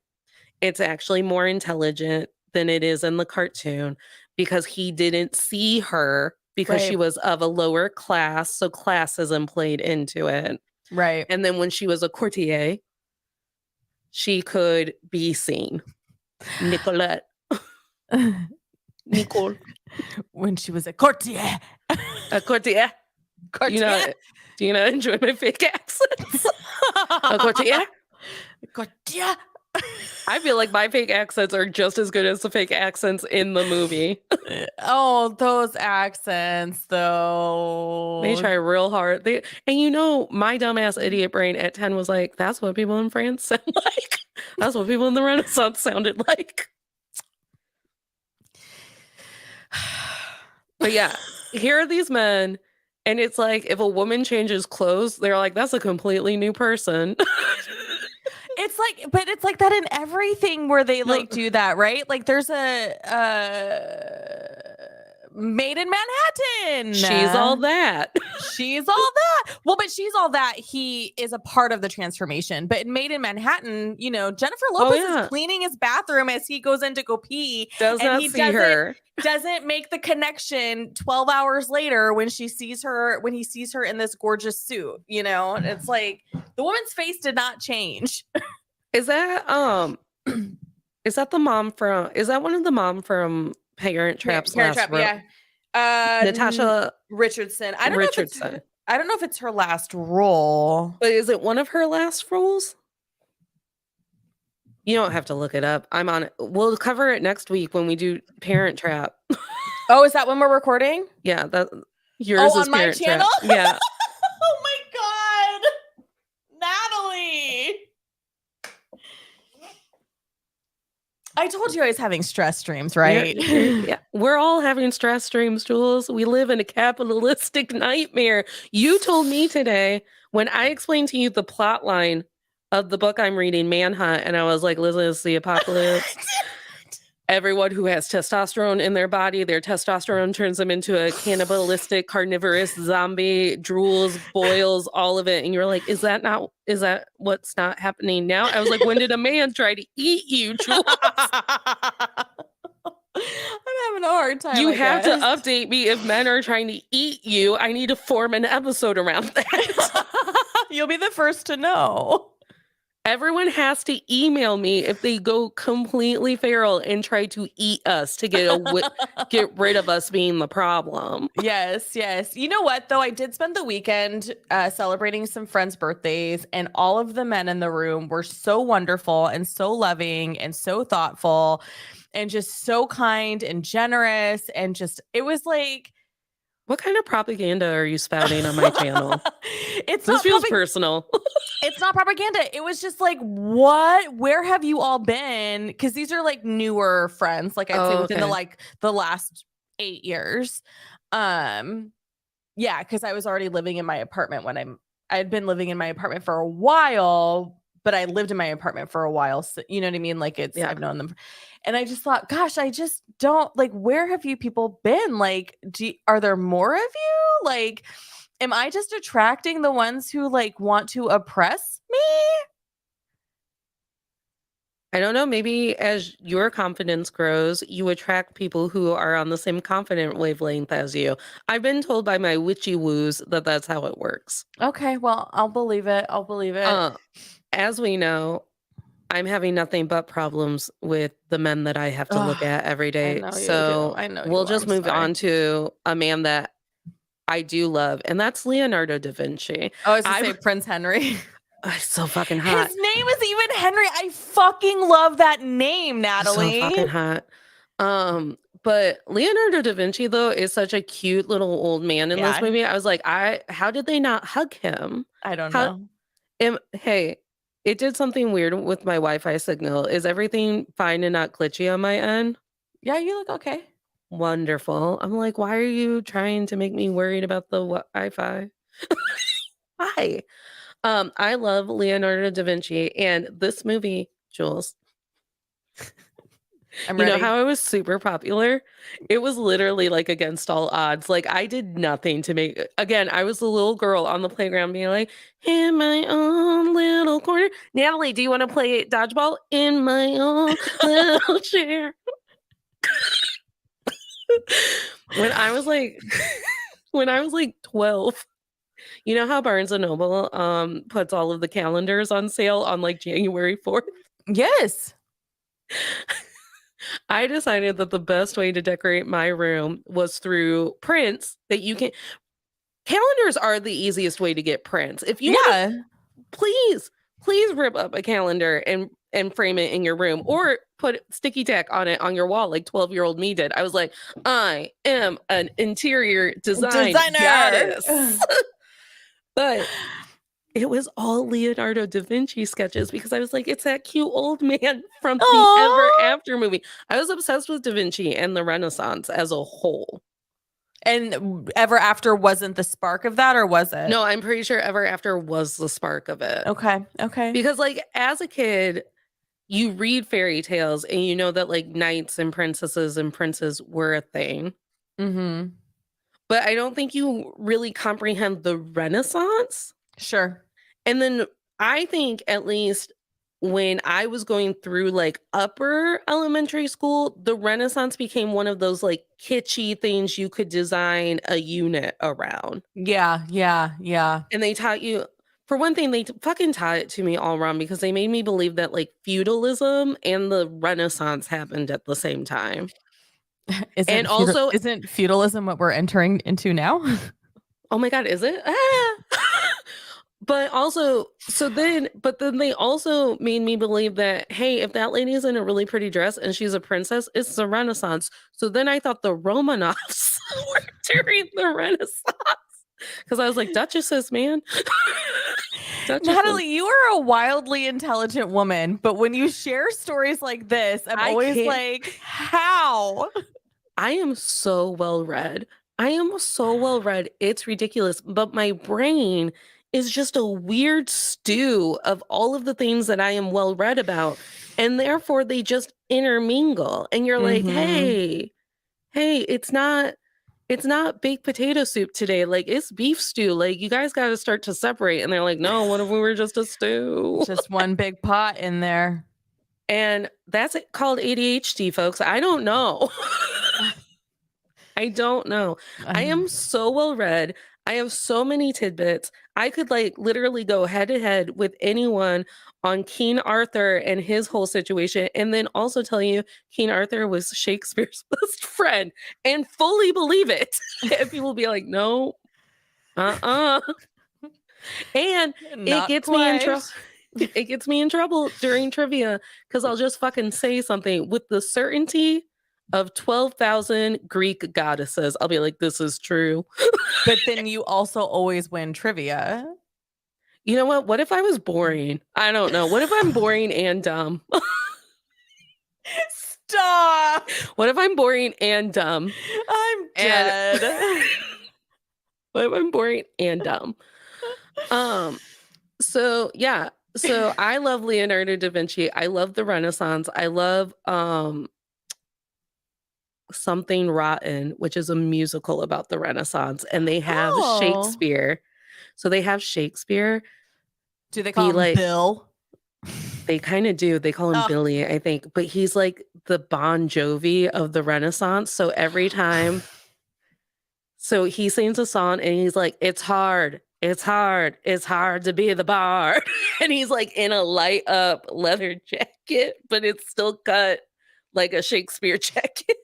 it's actually more intelligent than it is in the cartoon because he didn't see her because she Right. was of a lower class. So classism played into it. Right. And then when she was a courtier, she could be seen. Nicolette. Nicole. When she was a courtier. A courtier. Courtier. Do you not enjoy my fake accents? A courtier. Courtier. I feel like my fake accents are just as good as the fake accents in the movie. Oh, those accents, though. They try real hard. And you know, my dumbass idiot brain at 10 was like, that's what people in France sound like. That's what people in the Renaissance sounded like. But yeah, here are these men, and it's like if a woman changes clothes, they're like, that's a completely new person. It's like, but it's like that in everything where they like do that, right? Like there's a Made in Manhattan. She's all that. She's all that. Well, but she's all that. He is a part of the transformation. But in Made in Manhattan, you know, Jennifer Lopez is cleaning his bathroom as he goes in to go pee. Does not see her. Doesn't make the connection 12 hours later when he sees her in this gorgeous suit, you know? It's like the woman's face did not change. Is that the mom from one of the mom from Parent Trap's last role? Yeah. Natasha Richardson. I don't know if it's her last role. But is it one of her last roles? You don't have to look it up. I'm on it. We'll cover it next week when we do Parent Trap. Oh, is that when we're recording? Yeah, that yours is on my Parent channel? Trap. Yeah. Oh my God. Natalie. I told you I was having stress dreams, right? Yeah. We're all having stress dreams, Jules. We live in a capitalistic nightmare. You told me today when I explained to you the plot line of the book I'm reading, Manhunt, and I was like, listen, it's the apocalypse. Everyone who has testosterone in their body, their testosterone turns them into a cannibalistic, carnivorous zombie, drools, boils, all of it. And you're like, is that what's not happening now? I was like, when did a man try to eat you, Jules? I'm having a hard time. You have to update me if men are trying to eat you. I need to form an episode around that. You'll be the first to know. Everyone has to email me if they go completely feral and try to eat us to get rid of us being the problem. Yes. You know what, though? I did spend the weekend celebrating some friends' birthdays, and all of the men in the room were so wonderful and so loving and so thoughtful and just so kind and generous. And just, it was like, what kind of propaganda are you spouting on my channel? This feels personal. It's not propaganda. It was just like, what? Where have you all been? Because these are like newer friends, like I'd say within the last 8 years. Yeah, because I was already living in my apartment I had been living in my apartment for a while, but I lived in my apartment for a while. So, you know what I mean? Like I've known them. And I just thought, gosh, I just don't like, where have you people been? Like, are there more of you? Like, am I just attracting the ones who like want to oppress me? I don't know. Maybe as your confidence grows, you attract people who are on the same confident wavelength as you. I've been told by my witchy woos that that's how it works. Okay, well, I'll believe it. I'll believe it. Uh, as we know, I'm having nothing but problems with the men that I have to look Ugh, at every I day. know you do. So I know you we'll are. just I'm move sorry. on to a man that I do love, and that's Leonardo da Vinci. Oh, I was gonna I say Prince Henry. He's so fucking His hot. name is even Henry. I fucking love that name, He's so Natalie. fucking hot. But Leonardo da Vinci though is such a cute little old man in this Yeah, movie. I was like, how did they not hug him? I don't How know. hey, it did something weird with my Wi-Fi signal. Is everything fine and not glitchy on my end? Yeah, you look okay. Wonderful. I'm like, why are you trying to make me worried about the Wi-Fi? Why? I love Leonardo da Vinci and this movie, Jules. I'm You know ready. how I was super popular? It was literally like against all odds. Like I did nothing to make again, I was the little girl on the playground being like, in my own little corner. Natalie, do you want to play dodgeball? In my own little chair. When I was like when I was like 12, you know how Barnes and Noble puts all of the calendars on sale on like January 4th? Yes. I decided that the best way to decorate my room was through prints that you can. Calendars are the easiest way to get prints. If you want Yeah. to, please rip up a calendar and frame it in your room or put sticky tack on it on your wall like 12-year-old me did. I was like, I am an interior design Designer. goddess. But it was all Leonardo da Vinci sketches because I was like, it's that cute old man from the Ever Aww. After movie. I was obsessed with Da Vinci and the Renaissance as a whole. And Ever After wasn't the spark of that, or was it? No, I'm pretty sure Ever After was the spark of it. Okay. Okay. Because, like, as a kid, you read fairy tales and you know that, like, knights and princesses and princes were a thing. Mm-hmm. But I don't think you really comprehend the Renaissance. Sure. And then I think at least when I was going through like upper elementary school, the Renaissance became one of those like kitschy things you could design a unit around. Yeah. Yeah. Yeah. And they taught you, for one thing, they fucking taught it to me all wrong because they made me believe that like feudalism and the Renaissance happened at the same time. And also, Isn't feudalism what we're entering into now? oh my God, is it? Ah! But also, but then they also made me believe that, hey, if that lady's in a really pretty dress and she's a princess, it's the Renaissance. So then I thought the Romanovs were during the Renaissance. Because I was like, Duchesses, man. Duchesses. Natalie, you are a wildly intelligent woman, but when you share stories like this, I'm always like, how? I am so well read. I am so well read. It's ridiculous. But my brain is just a weird stew of all of the things that I am well read about. And therefore they just intermingle. And you're like, hey, it's not baked potato soup today. Like it's beef stew. Like you guys got to start to separate. And they're like, no, what if we were just a stew? Just one big pot in there. And that's called ADHD, folks. I don't know. I don't know. I am so well read. I have so many tidbits. I could like literally go head to head with anyone on King Arthur and his whole situation. And then also tell you King Arthur was Shakespeare's best friend and fully believe it. And people be like, no, and it gets me in trouble. It gets me in trouble during trivia because I'll just fucking say something with the certainty of 12,000 Greek goddesses. I'll be like, this is true. But then you also always win trivia. You know what? What if I was boring? I don't know. What if I'm boring and dumb? Stop. What if I'm boring and dumb? I'm dead. What if I'm boring and dumb? So yeah. So I love Leonardo da Vinci. I love the Renaissance. I love Something Rotten, which is a musical about the Renaissance, and they have Shakespeare. So they have Shakespeare. Do they call him like Bill? They kind of do. They call him Oh. Billy, I think. But he's like the Bon Jovi of the Renaissance. So every time, so he sings a song and he's like, it's hard. It's hard. It's hard to be the bard. And he's like in a light up leather jacket, but it's still cut like a Shakespeare jacket.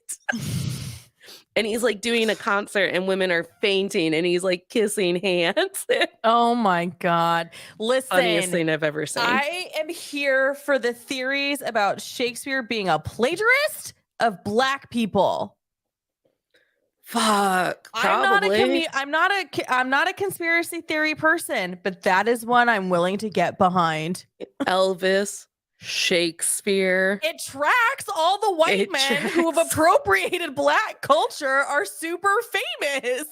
And he's like doing a concert and women are fainting and he's like kissing hands. Oh my God. Listen, Funniest thing I've ever seen. I am here for the theories about Shakespeare being a plagiarist of Black people. Fuck. Probably. I'm not a conspiracy theory person, but that is one I'm willing to get behind. Elvis, Shakespeare. It tracks. All the white men who have appropriated Black culture are super famous.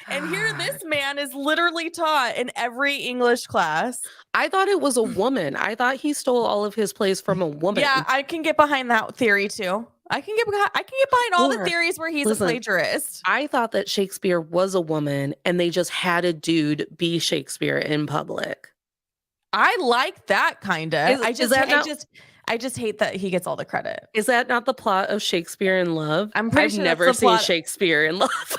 And here this man is literally taught in every English class. I thought it was a woman. I thought he stole all of his plays from a woman. Yeah, I can get behind that theory too. I can get behind all the theories where he's a plagiarist. I thought that Shakespeare was a woman and they just had a dude be Shakespeare in public. I like that kind of. I just hate that he gets all the credit. Is that not the plot of Shakespeare in Love? I'm pretty sure never seen Shakespeare in Love.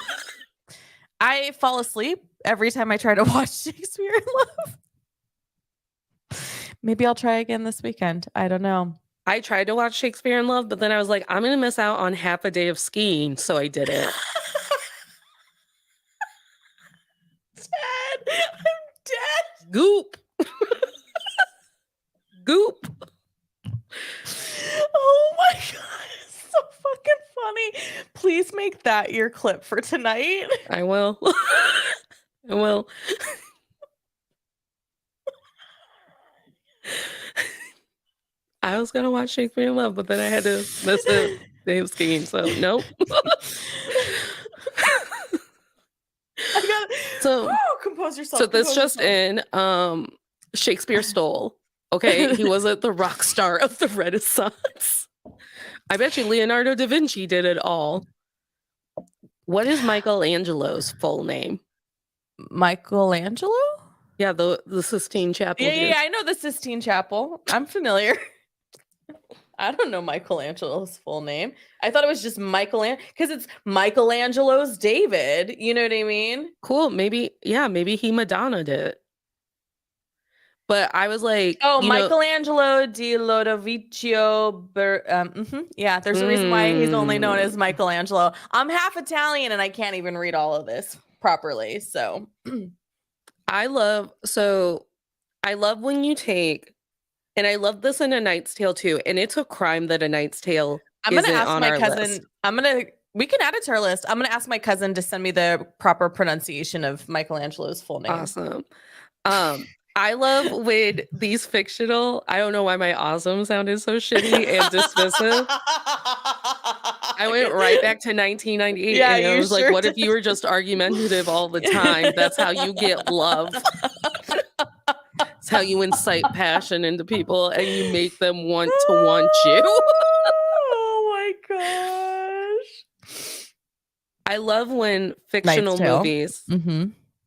I fall asleep every time I try to watch Shakespeare in Love. Maybe I'll try again this weekend. I don't know. I tried to watch Shakespeare in Love, but then I was like, I'm going to miss out on half a day of skiing, so I did it. I'm dead. Goop. Goop. Oh my God. It's so fucking funny. Please make that your clip for tonight. I will. I will. I was gonna watch Shakespeare in Love, but then I had to miss the day of skiing, so nope. Compose yourself. So this just in, Shakespeare stole. Okay, he wasn't the rock star of the Renaissance. I bet you Leonardo da Vinci did it all. What is Michelangelo's full name? Michelangelo? Yeah, the Sistine Chapel. Yeah, I know the Sistine Chapel. I'm familiar. I don't know Michelangelo's full name. I thought it was just Michelangelo because it's Michelangelo's David. You know what I mean? Cool. Maybe he Madonna'd it. But I was like, Michelangelo di Lodovico. Yeah, there's a reason why he's only known as Michelangelo. I'm half Italian and I can't even read all of this properly. So I love when you take, and I love this in A Knight's Tale too, and it's a crime that A Knight's Tale isn't on our list. We can add it to our list. I'm gonna ask my cousin to send me the proper pronunciation of Michelangelo's full name. Awesome. I love when these fictional, I don't know why my awesome sounded so shitty and dismissive. I went right back to 1998 and I was like, what if you were just argumentative all the time? That's how you get love. It's how you incite passion into people and you make them want to want you. Oh my gosh. I love when fictional movies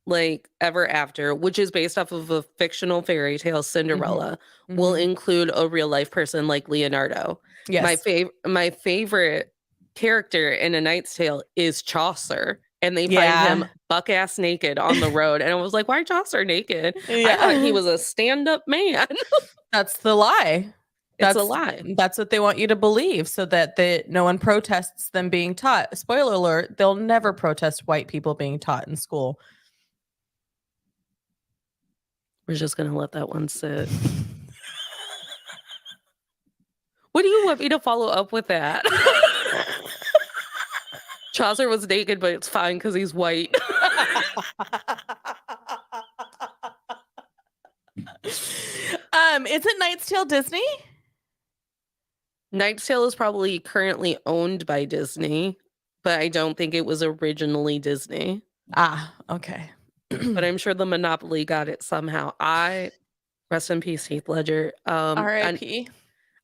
like Ever After, which is based off of a fictional fairy tale, Cinderella, will include a real life person like Leonardo. Yes. My favorite character in A Knight's Tale is Chaucer. And they find him buck ass naked on the road. And I was like, why Chaucer naked? I thought he was a stand-up man. That's the lie. That's a lie. That's what they want you to believe so that no one protests them being taught. Spoiler alert, they'll never protest white people being taught in school. We're just going to let that one sit. What do you want me to follow up with that? Chaucer was naked, but it's fine because he's white. Isn't Knight's Tale Disney? Knight's Tale is probably currently owned by Disney, but I don't think it was originally Disney. Ah, okay. But I'm sure the monopoly got it somehow. Rest in peace, Heath Ledger. R.I.P.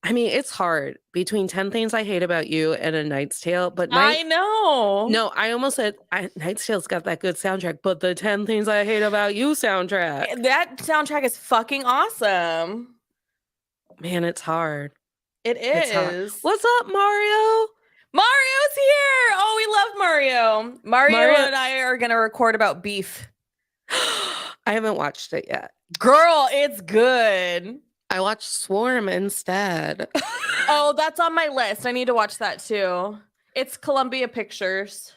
I mean, it's hard between 10 Things I Hate About You and A Knight's Tale, but I know. No, I almost said Knight's Tale's got that good soundtrack, but the 10 Things I Hate About You soundtrack. That soundtrack is fucking awesome. Man, it's hard. It It's hard. is. What's up, Mario? Mario's here. Oh, we love Mario. Mario Mario- and I are going to record about beef. I haven't watched it yet. Girl, it's good. I watched Swarm instead. Oh, that's on my list. I need to watch that too. It's Columbia Pictures.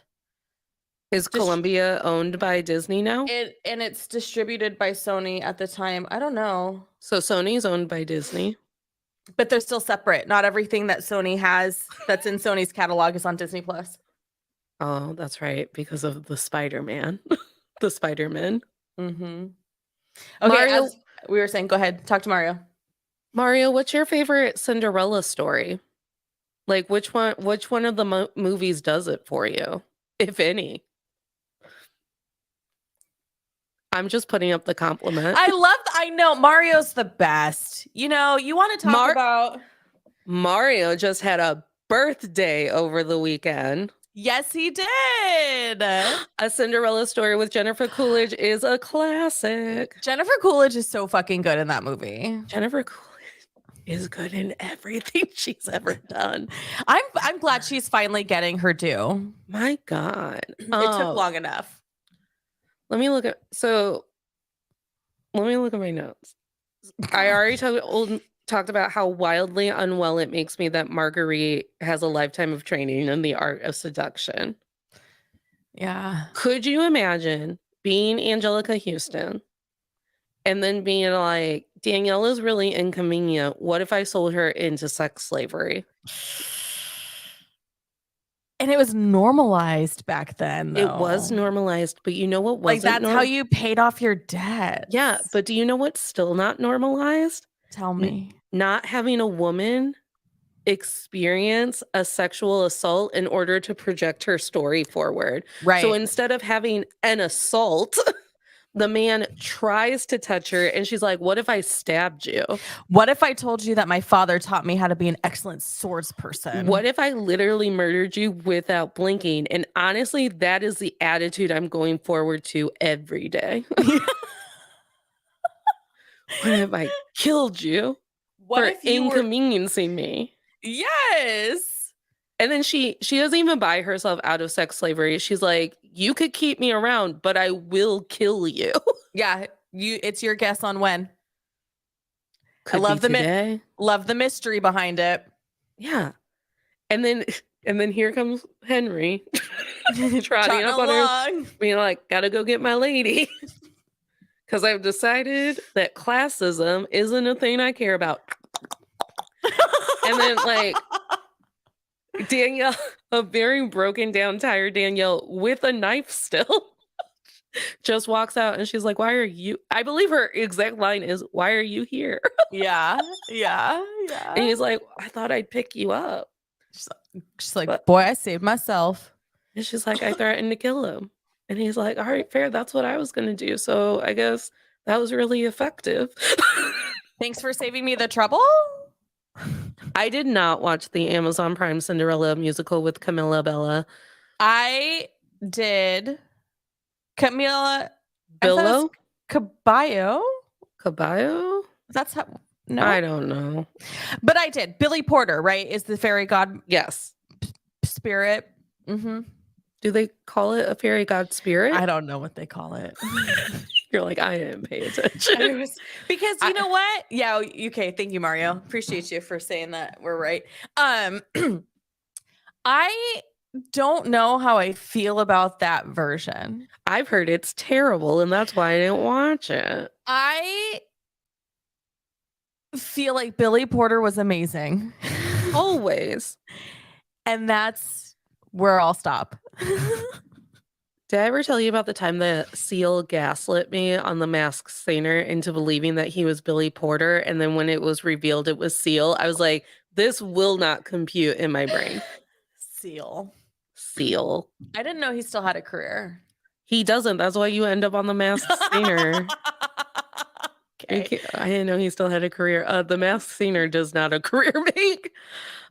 Is Columbia owned by Disney now? And it's distributed by Sony at the time. I don't know. So Sony's owned by Disney. But they're still separate. Not everything that Sony has that's in Sony's catalog is on Disney Plus. Oh, that's right. Because of the Spider-Man. The Spider-Man. Mm-hmm. Okay, Mario, as we were saying, go ahead. Talk to Mario. Mario, what's your favorite Cinderella story? Like, which one of the movies does it for you, if any? I'm just putting up the compliment. I know Mario's the best. You know, you want to talk about Mario just had a birthday over the weekend. Yes, he did. A Cinderella Story with Jennifer Coolidge is a classic. Jennifer Coolidge is so fucking good in that movie. Jennifer Coolidge is good in everything she's ever done. I'm glad she's finally getting her due. My God. It took long enough. Let me look at my notes. I already talked about how wildly unwell it makes me that Marguerite has a lifetime of training in the art of seduction. Yeah. Could you imagine being Angelica Houston and then being like, Danielle is really inconvenient. What if I sold her into sex slavery? And it was normalized back then, though. It was normalized, but you know what wasn't? Like, that's how you paid off your debt. Yeah, but do you know what's still not normalized? Tell me. Not having a woman experience a sexual assault in order to project her story forward. Right. So instead of having an assault, the man tries to touch her and she's like, what if I stabbed you? What if I told you that my father taught me how to be an excellent swords person? What if I literally murdered you without blinking? And honestly, that is the attitude I'm going forward to every day. What if I killed you for inconveniencing me? Yes. And then she doesn't even buy herself out of sex slavery. She's like, you could keep me around, but I will kill you. Yeah. It's your guess on when. Could I love love the mystery behind it. Yeah. And then here comes Henry trotting up on her, being like, gotta go get my lady. Because I've decided that classism isn't a thing I care about. And then, like, Danielle, a very broken down, tired Danielle with a knife still, just walks out and she's like, why are you? I believe her exact line is, why are you here? Yeah. And he's like, I thought I'd pick you up. She's like, boy, I saved myself. And she's like, I threatened to kill him. And he's like, all right, fair. That's what I was going to do. So I guess that was really effective. Thanks for saving me the trouble. I did not watch the Amazon Prime Cinderella musical with Camilla Bella. I did. Camila Billo? Caballo? Caballo? That's how. No, I don't know. But I did. Billy Porter, right? Is the fairy god? Yes. Spirit. Mm-hmm. Do they call it a fairy god spirit? I don't know what they call it. You're like, I didn't pay attention. Because you know what? Yeah. Okay. Thank you, Mario. Appreciate you for saying that. We're right. I don't know how I feel about that version. I've heard it's terrible, and that's why I didn't watch it. I feel like Billy Porter was amazing. Always. And that's where I'll stop. Did I ever tell you about the time that Seal gaslit me on The Masked Singer into believing that he was Billy Porter? And then when it was revealed it was Seal, I was like, this will not compute in my brain. Seal. I didn't know he still had a career. He doesn't. That's why you end up on The Masked Singer. Okay. I didn't know he still had a career. The Masked Singer does not a career make.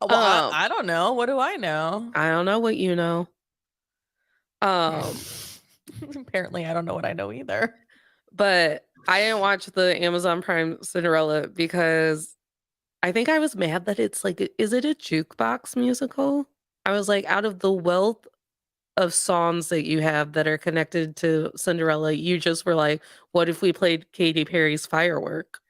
Well, I don't know. What do I know? I don't know what you know. Apparently, I don't know what I know either. But I didn't watch the Amazon Prime Cinderella because I think I was mad that it's like, is it a jukebox musical? I was like, out of the wealth of songs that you have that are connected to Cinderella, you just were like, what if we played Katy Perry's Firework?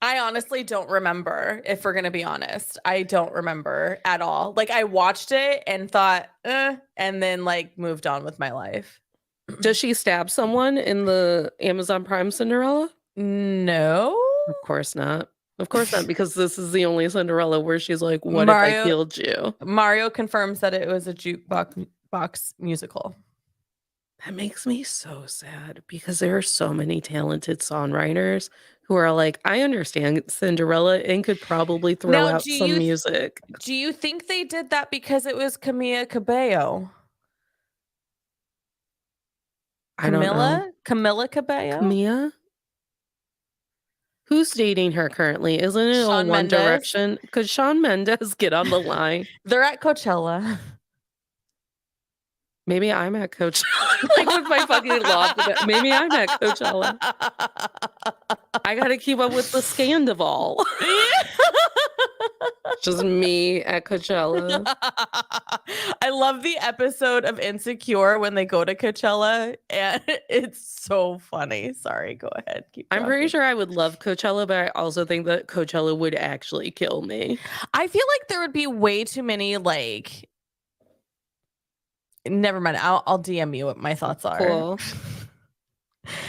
I honestly don't remember, if we're gonna be honest. I don't remember at all. Like I watched it and thought, and then like moved on with my life. Does she stab someone in the Amazon Prime Cinderella? No. Of course not. Of course not, because this is the only Cinderella where she's like, what if I Mario killed you? Mario confirms that it was a jukebox box musical. That makes me so sad because there are so many talented songwriters who are like, I understand Cinderella and could probably throw Now, out some music. do you think they did that because it was Camila Cabello? I don't know. Camila Cabello? Camilla? Who's dating her currently? Isn't it all Shawn One Mendes. Direction? Could Shawn Mendes get on the line? They're at Coachella. Maybe I'm at Coachella. Like with my fucking law. Maybe I'm at Coachella. I gotta keep up with the Scandival. Just me at Coachella. I love the episode of Insecure when they go to Coachella, and it's so funny. Sorry, go ahead. I'm pretty sure I would love Coachella, but I also think that Coachella would actually kill me. I feel like there would be way too many like. Never mind. I'll DM you what my thoughts are. Cool.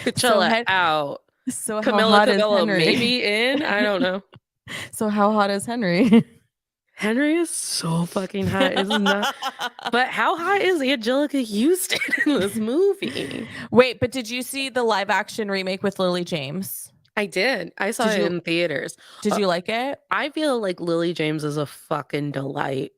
Coachella out. So Camila Cabello maybe in. I don't know. So how hot is Henry? Henry is so fucking hot. It's not. But how hot is Angelica Houston in this movie? Wait, but did you see the live action remake with Lily James? I did. I saw it in theaters. Did you like it? I feel like Lily James is a fucking delight.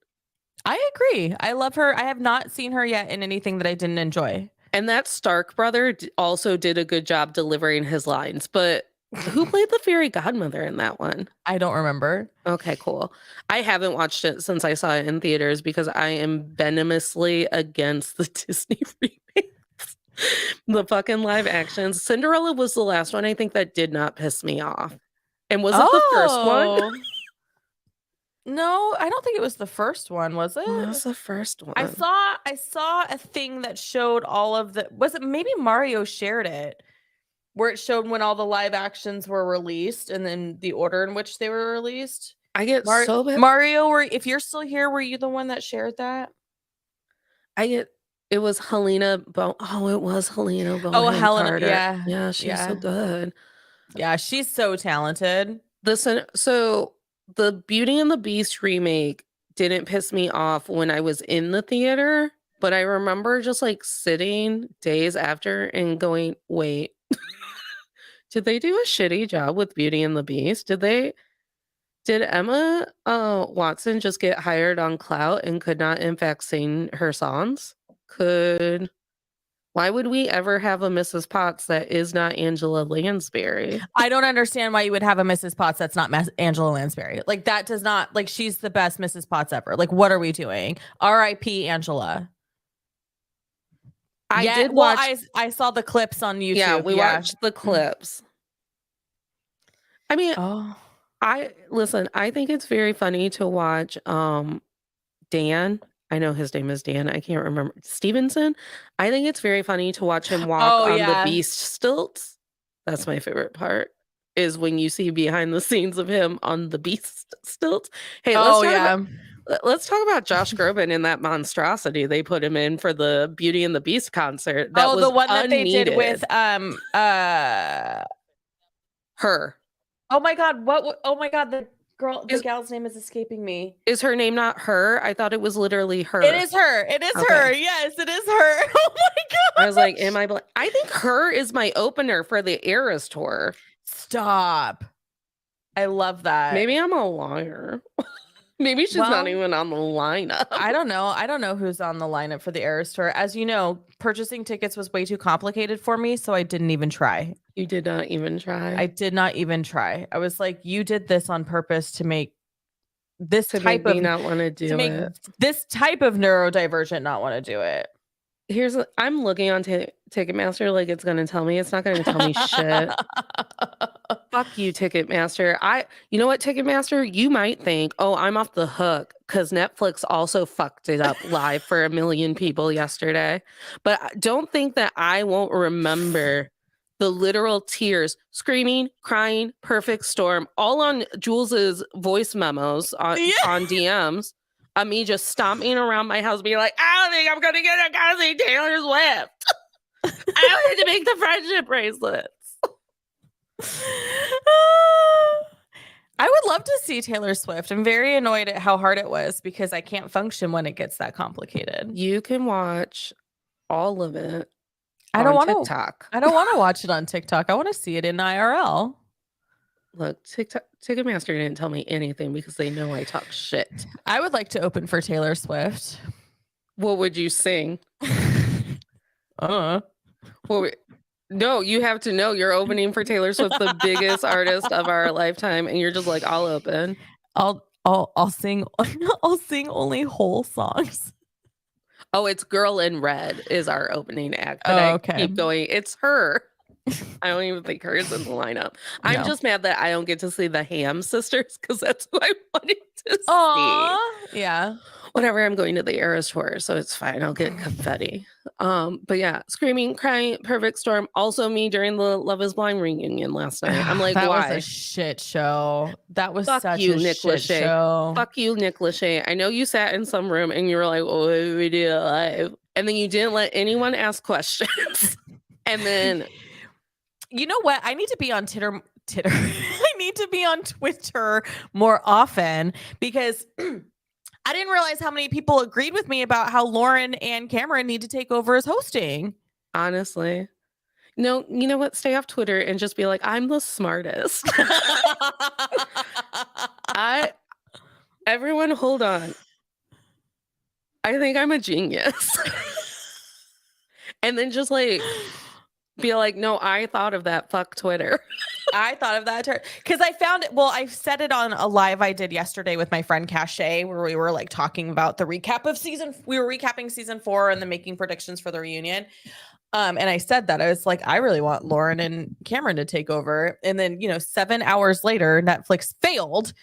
I agree. I love her. I have not seen her yet in anything that I didn't enjoy. And that Stark brother also did a good job delivering his lines. But who played the fairy godmother in that one? I don't remember. Okay, cool. I haven't watched it since I saw it in theaters because I am venomously against the Disney remakes. The fucking live actions. Cinderella was the last one I think that did not piss me off. And was it the first one? No, I don't think it was the first one, was it? It was the first one. I saw a thing that showed all of the, was it maybe Mario shared it, where it showed when all the live actions were released and then the order in which they were released. I get so bad. Mario, if you're still here, were you the one that shared that? It was Helena it was Helena Bonham Helena, Carter. yeah. Yeah, she's so good. Yeah, she's so talented. So the Beauty and the Beast remake didn't piss me off when I was in the theater, but I remember just like sitting days after and going, wait, did they do a shitty job with Beauty and the Beast? Did Emma Watson just get hired on clout and could not in fact sing her songs? Why would we ever have a Mrs. Potts that is not Angela Lansbury? I don't understand why you would have a Mrs. Potts that's not Angela Lansbury. Like that does not, like she's the best Mrs. Potts ever. Like what are we doing? R.I.P. Angela. I saw the clips on YouTube. Yeah, we watched the clips. I mean, I think it's very funny to watch Dan. I know his name is Dan. I can't remember. Stevenson. I think it's very funny to watch him walk on the Beast stilts. That's my favorite part, is when you see behind the scenes of him on the Beast stilts. Hey, let's talk about Josh Groban and that monstrosity they put him in for the Beauty and the Beast concert. That was the one unneeded. That they did with her. Oh my god, the gal's name is escaping me. Is her name not Her? I thought it was literally Her. It is her. It is her. Yes, it is her. Oh my god. I was like, I think Her is my opener for the Eras tour. Stop. I love that. Maybe I'm a liar. Maybe she's not even on the lineup. I don't know. I don't know who's on the lineup for the Eras tour. As you know, purchasing tickets was way too complicated for me, so I didn't even try. You did not even try. I did not even try. I was like, you did this on purpose to make this type of not want to do it. This type of neurodivergent not want to do it. I'm looking on Ticketmaster like it's going to tell me. It's not going to tell me shit. Fuck you, Ticketmaster. You know what, Ticketmaster? You might think, oh, I'm off the hook because Netflix also fucked it up live for 1 million people yesterday. But don't think that I won't remember the literal tears, screaming, crying, perfect storm, all on Jules's voice memos on DMs. Of me just stomping around my house, being like, I don't think I'm gonna get a see Taylor Swift. I don't need to make the friendship bracelets. I would love to see Taylor Swift. I'm very annoyed at how hard it was because I can't function when it gets that complicated. You can watch all of it. I don't want TikTok. I don't want to watch it on TikTok. I want to see it in IRL. Look, Ticketmaster didn't tell me anything because they know I talk shit. I would like to open for Taylor Swift. What would you sing? Well, no, you have to know you're opening for Taylor Swift, the biggest artist of our lifetime, and you're just like, I'll open. I'll sing. I'll sing only whole songs. Oh, it's Girl in Red is our opening act. But I keep going. It's her. I don't even think hers in the lineup. I'm just mad that I don't get to see the Ham sisters because that's who I wanted to see. Yeah. Whatever, I'm going to the Eras tour, so it's fine. I'll get confetti. But yeah, screaming, crying, perfect storm. Also me during the Love is Blind reunion last night. I'm like, that why? was a shit show. That was Fuck such you, a Nick shit Lachey. show. Fuck you, Nick Lachey. I know you sat in some room and you were like, oh, we do live. And then you didn't let anyone ask questions. And then you know what? I need to be on Titter. I need to be on Twitter more often because I didn't realize how many people agreed with me about how Lauren and Cameron need to take over as hosting. Honestly. No, you know what? Stay off Twitter and just be like, I'm the smartest. Everyone hold on. I think I'm a genius. And then just like be like, no, I thought of that. Fuck Twitter. I thought of that because I found it. Well, I said it on a live I did yesterday with my friend Cachet, where we were like talking about the recap of we were recapping season 4 and then making predictions for the reunion. And I said that I was like, I really want Lauren and Cameron to take over. And then, 7 hours later, Netflix failed.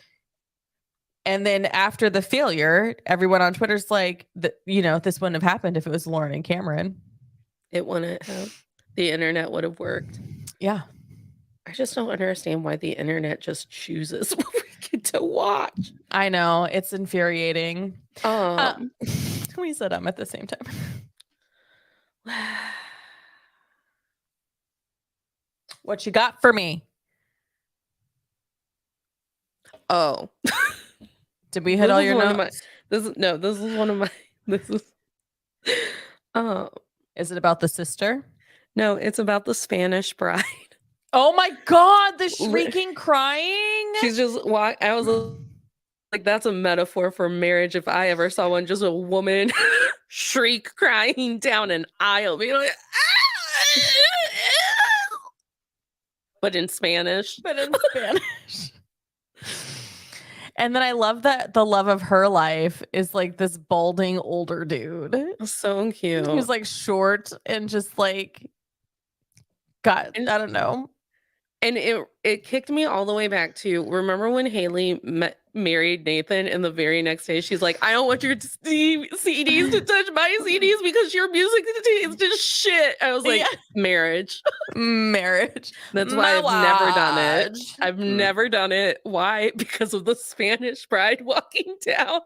And then after the failure, everyone on Twitter's like, this wouldn't have happened if it was Lauren and Cameron. It wouldn't have. The internet would have worked. Yeah. I just don't understand why the internet just chooses what we get to watch. I know. It's infuriating. We said at the same time. What you got for me? Oh. Did we hit all your notes? This is one of my Is it about the sister? No, it's about the Spanish bride. Oh my God, the shrieking crying. She's just I was like, that's a metaphor for marriage. If I ever saw one, just a woman shriek crying down an aisle, being like, but in Spanish. And then I love that the love of her life is like this balding older dude. So cute. He's like short and just like, I don't know. And it kicked me all the way back to, remember when Haley married Nathan and the very next day she's like, I don't want your CDs to touch my CDs because your music is just shit. I was like, marriage. That's why I've never done it. I've never done it. Why? Because of the Spanish bride walking down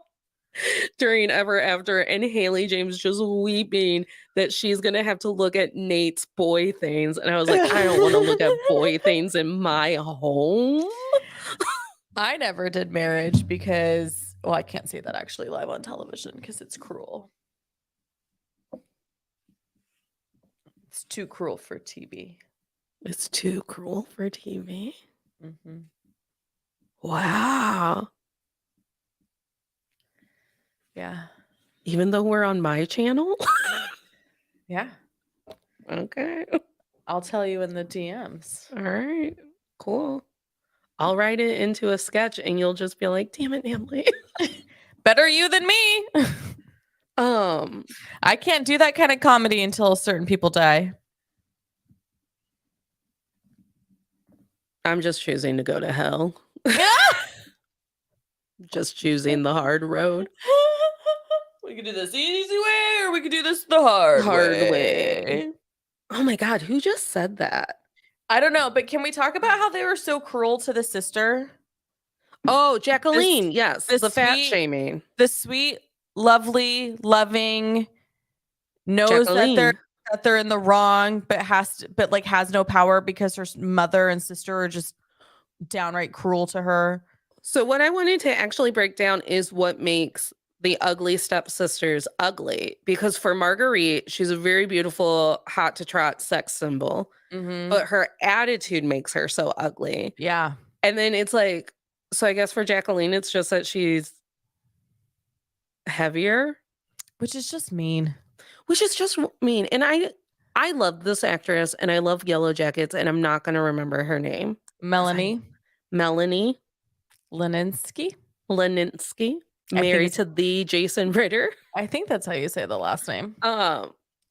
during Ever After and Haley James just weeping that she's gonna have to look at Nate's boy things. And I was like, I don't want to look at boy things in my home. I never did marriage because, well, I can't say that actually live on television because it's cruel. It's too cruel for TV. It's too cruel for TV? Mm-hmm. Wow. Yeah. Even though we're on my channel? Yeah. Okay. I'll tell you in the DMs. All right. Cool. I'll write it into a sketch and you'll just be like, damn it, Natalie. Better you than me. I can't do that kind of comedy until certain people die. I'm just choosing to go to hell. Yeah. Just choosing the hard road. We could do this the easy way, or we could do this the hard way. Oh my God, who just said that? I don't know, but can we talk about how they were so cruel to the sister? Oh, Jacqueline. Yes, the the fat sweet, shaming. the sweet, lovely, loving, knows Jacqueline. that they're in the wrong, but has no power because her mother and sister are just downright cruel to her. So what I wanted to actually break down is what makes the ugly stepsisters ugly. Because for Marguerite, she's a very beautiful, hot to trot sex symbol, but her attitude makes her so ugly. Yeah. And then it's like, so I guess for Jacqueline, it's just that she's heavier, Which is just mean. which is just mean. And I love this actress and I love Yellow Jackets, and I'm not going to remember her name. Melanie Melanie Leninsky. married to the Jason Ritter. I think that's how you say the last name.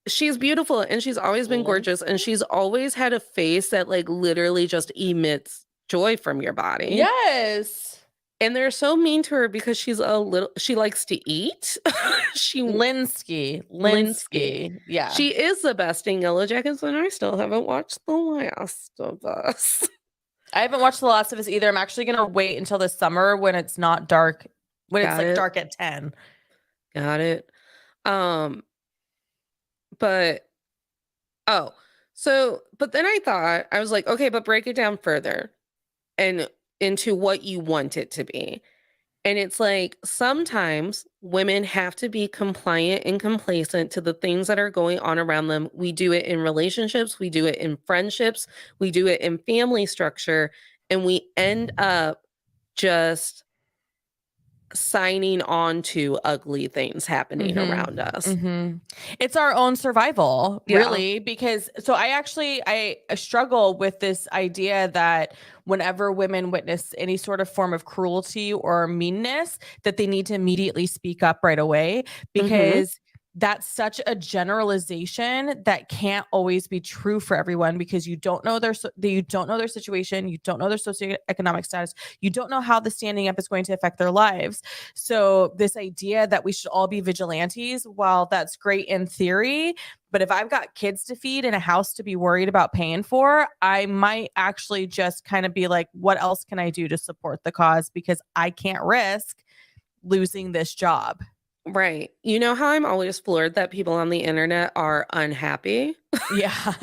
She's beautiful and she's always been gorgeous, and she's always had a face that like literally just emits joy from your body. Yes. And they're so mean to her because she likes to eat. Linsky. Yeah. She is the best in Yellow Jackets, and I still haven't watched The Last of Us. I haven't watched The Last of Us either. I'm actually going to wait until the summer when it's not dark, when it's like dark at 10. Got it. But then I thought, I was like, okay, but break it down further and into what you want it to be. And it's like, sometimes women have to be compliant and complacent to the things that are going on around them. We do it in relationships, we do it in friendships, we do it in family structure, and we end up just signing on to ugly things happening around us. It's our own survival, really, because I struggle with this idea that whenever women witness any sort of form of cruelty or meanness, that they need to immediately speak up right away, because that's such a generalization that can't always be true for everyone, because you don't know their situation, you don't know their socioeconomic status, you don't know how the standing up is going to affect their lives. So this idea that we should all be vigilantes, while that's great in theory, but if I've got kids to feed and a house to be worried about paying for, I might actually just kind of be like, what else can I do to support the cause? Because I can't risk losing this job. Right. You know how I'm always floored that people on the internet are unhappy? Yeah.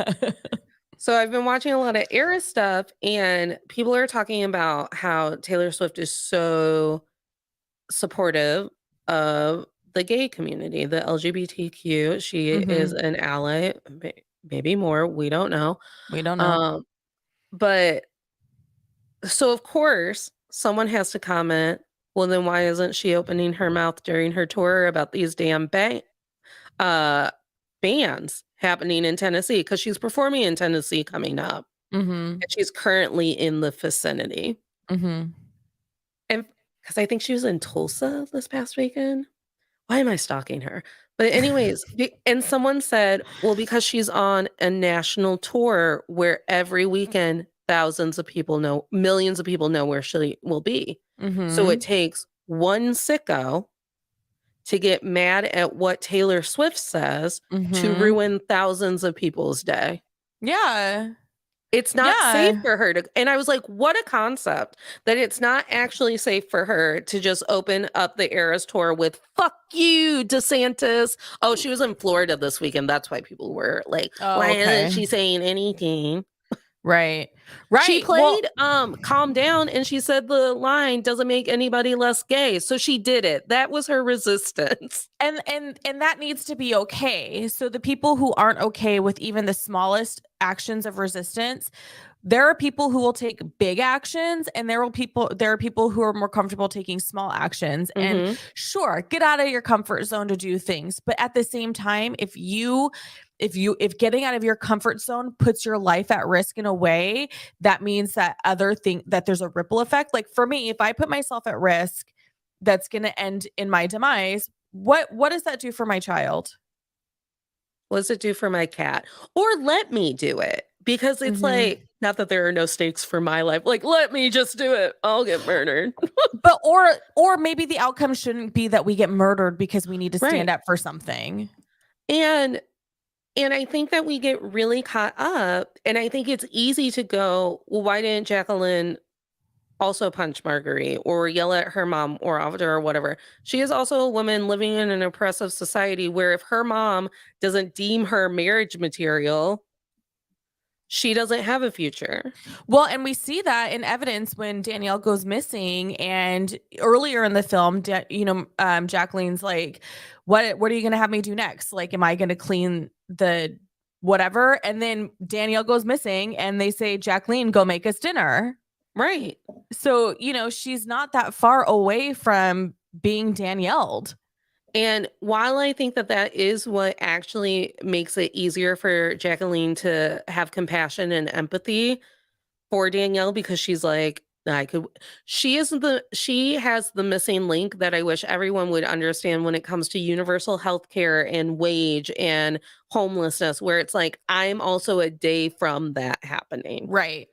So I've been watching a lot of Eras stuff, and people are talking about how Taylor Swift is so supportive of the gay community, the LGBTQ. She is an ally, maybe more. We don't know. But so of course, someone has to comment, well, then why isn't she opening her mouth during her tour about these damn bans happening in Tennessee? Because she's performing in Tennessee coming up. And she's currently in the vicinity. And because I think she was in Tulsa this past weekend. Why am I stalking her? But anyways, and someone said, well, because she's on a national tour where every weekend millions of people know where she will be. So it takes one sicko to get mad at what Taylor Swift says to ruin thousands of people's day. Yeah. It's not safe for her to, and I was like, what a concept, that it's not actually safe for her to just open up the Eras tour with "fuck you, DeSantis." Oh, she was in Florida this weekend. That's why people were like, why isn't she saying anything? Right. She played Calm Down, and she said the line doesn't make anybody less gay. So she did it. That was her resistance. And that needs to be okay. So the people who aren't okay with even the smallest actions of resistance, there are people who will take big actions, and there are people who are more comfortable taking small actions. And sure, get out of your comfort zone to do things. But at the same time, if getting out of your comfort zone puts your life at risk in a way, that means that that there's a ripple effect. Like for me, if I put myself at risk, that's going to end in my demise. What does that do for my child? What does it do for my cat? Or let me do it. Because it's Mhm. like, not that there are no stakes for my life. Like, let me just do it. I'll get murdered. But or maybe the outcome shouldn't be that we get murdered because we need to stand Right. up for something. And I think that we get really caught up, and I think it's easy to go, well, why didn't Jacqueline also punch Marguerite or yell at her mom or after or whatever? She is also a woman living in an oppressive society where if her mom doesn't deem her marriage material, she doesn't have a future. Well, and we see that in evidence when Danielle goes missing, and earlier in the film, Jacqueline's like, "What are you going to have me do next? Like, am I going to clean the whatever?" And then Danielle goes missing, and they say, "Jacqueline, go make us dinner." Right. So she's not that far away from being Danielled. And while I think that that is what actually makes it easier for Jacqueline to have compassion and empathy for Danielle, because she's like, I could, she has the missing link that I wish everyone would understand when it comes to universal health care and wage and homelessness, where it's like, I'm also a day from that happening. Right.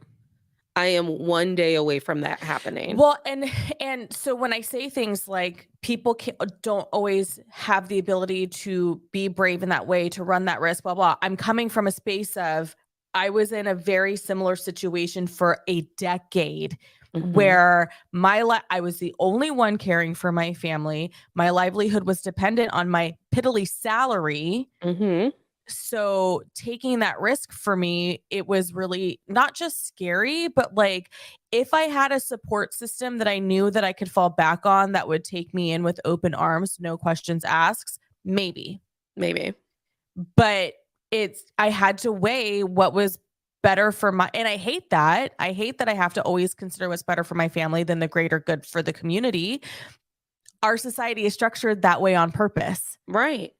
I am one day away from that happening. Well, and so when I say things like people don't always have the ability to be brave in that way, to run that risk, blah blah. I'm coming from a space of I was in a very similar situation for a decade Mhm. where I was the only one caring for my family. My livelihood was dependent on my piddly salary. Mhm. So taking that risk for me, it was really not just scary, but like if I had a support system that I knew that I could fall back on that would take me in with open arms, no questions asked, maybe. Maybe. But I had to weigh what was better for and I hate that. I hate that I have to always consider what's better for my family than the greater good for the community. Our society is structured that way on purpose. Right.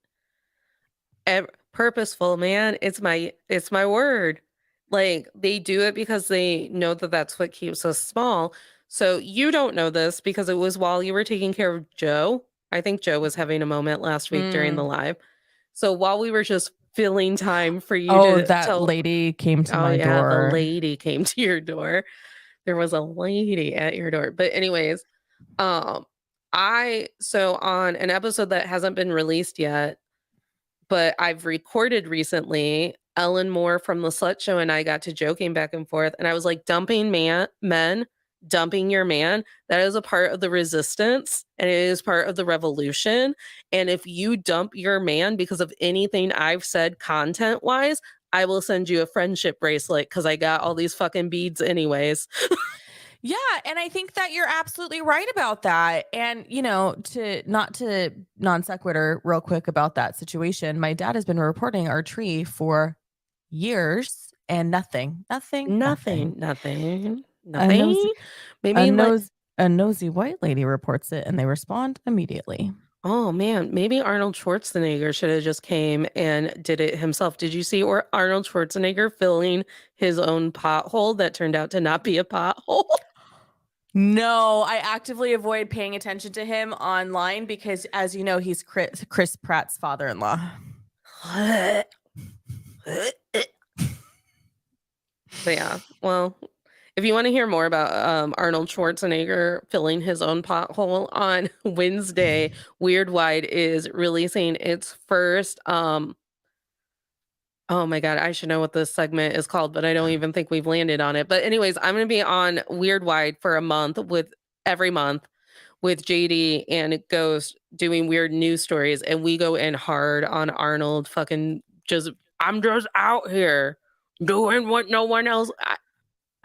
Purposeful, man. It's my word. Like, they do it because they know that that's what keeps us small. So you don't know this because it was while you were taking care of Joe. I think Joe was having a moment last week during the Mm. live. So while we were just filling time for you Oh, to that tell, lady came to oh my yeah, the door. lady came to your door. There was a lady at your door. But anyways, um so on an episode that hasn't been released yet, but I've recorded recently, Ellen Moore from The Slut Show and I got to joking back and forth, and I was like, dumping your man, that is a part of the resistance, and it is part of the revolution, and if you dump your man because of anything I've said content-wise, I will send you a friendship bracelet because I got all these fucking beads anyways. Yeah, and I think that you're absolutely right about that. And to non sequitur real quick about that situation. My dad has been reporting our tree for years and nothing, nothing, nothing. Nothing. A nosy, Nothing. Maybe let a nosy white lady reports it, and they respond immediately. Oh man, maybe Arnold Schwarzenegger should have just came and did it himself. Did you see or Arnold Schwarzenegger filling his own pothole that turned out to not be a pothole? No, I actively avoid paying attention to him online because, as you know, he's Chris Pratt's father-in-law. But yeah, well, if you want to hear more about Arnold Schwarzenegger filling his own pothole on Wednesday, Weird Wide is releasing its first oh my god, I should know what this segment is called, but I don't even think we've landed on it. But anyways, I'm going to be on Weird Wide for a month with every month with JD and Ghost doing weird news stories, and we go in hard on Arnold fucking just I'm just out here doing what no one else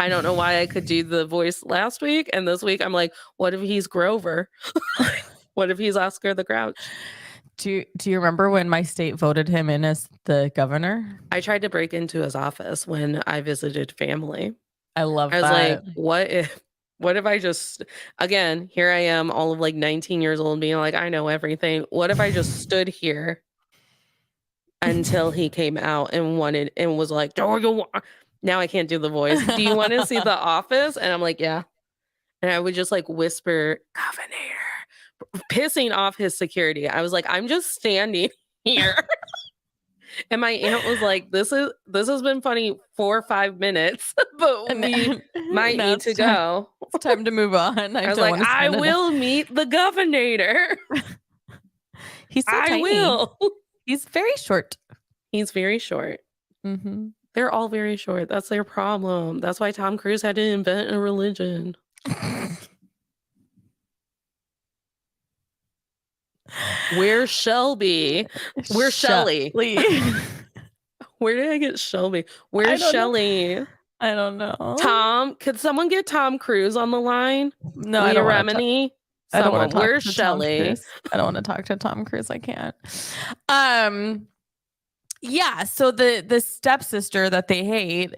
I don't know why I could do the voice last week, and this week I'm like, what if he's Grover? What if he's Oscar the Grouch? Do you remember when my state voted him in as the governor? I tried to break into his office when I visited family. I love I was like, that. what if I just again, here I am all of like 19 years old being like, I know everything. What if I just stood here until he came out and wanted and was like, "Do you want?" Now I can't do the voice. Do you want to see The Office? And I'm like, yeah. And I would just like whisper, governor, pissing off his security. I was like, I'm just standing here. And my aunt was like, this has been funny for 5 minutes, but And we might now need to go. it's time to move on. I was don't like, want to I spend it. will meet the governor. He's so I tiny. will. He's very short. He's very short. Mm-hmm. They're all very short. That's their problem. That's why Tom Cruise had to invent a religion. Where's Shelby? Where's Shelly? Where did I get Shelby? Where's Shelly? I don't know. Tom, could someone get Tom Cruise on the line? No, Leah Remini? I don't want to talk Where's to Shelly? Tom Cruise. I don't want to talk to Tom Cruise. I can't. Yeah. So the stepsister that they hate,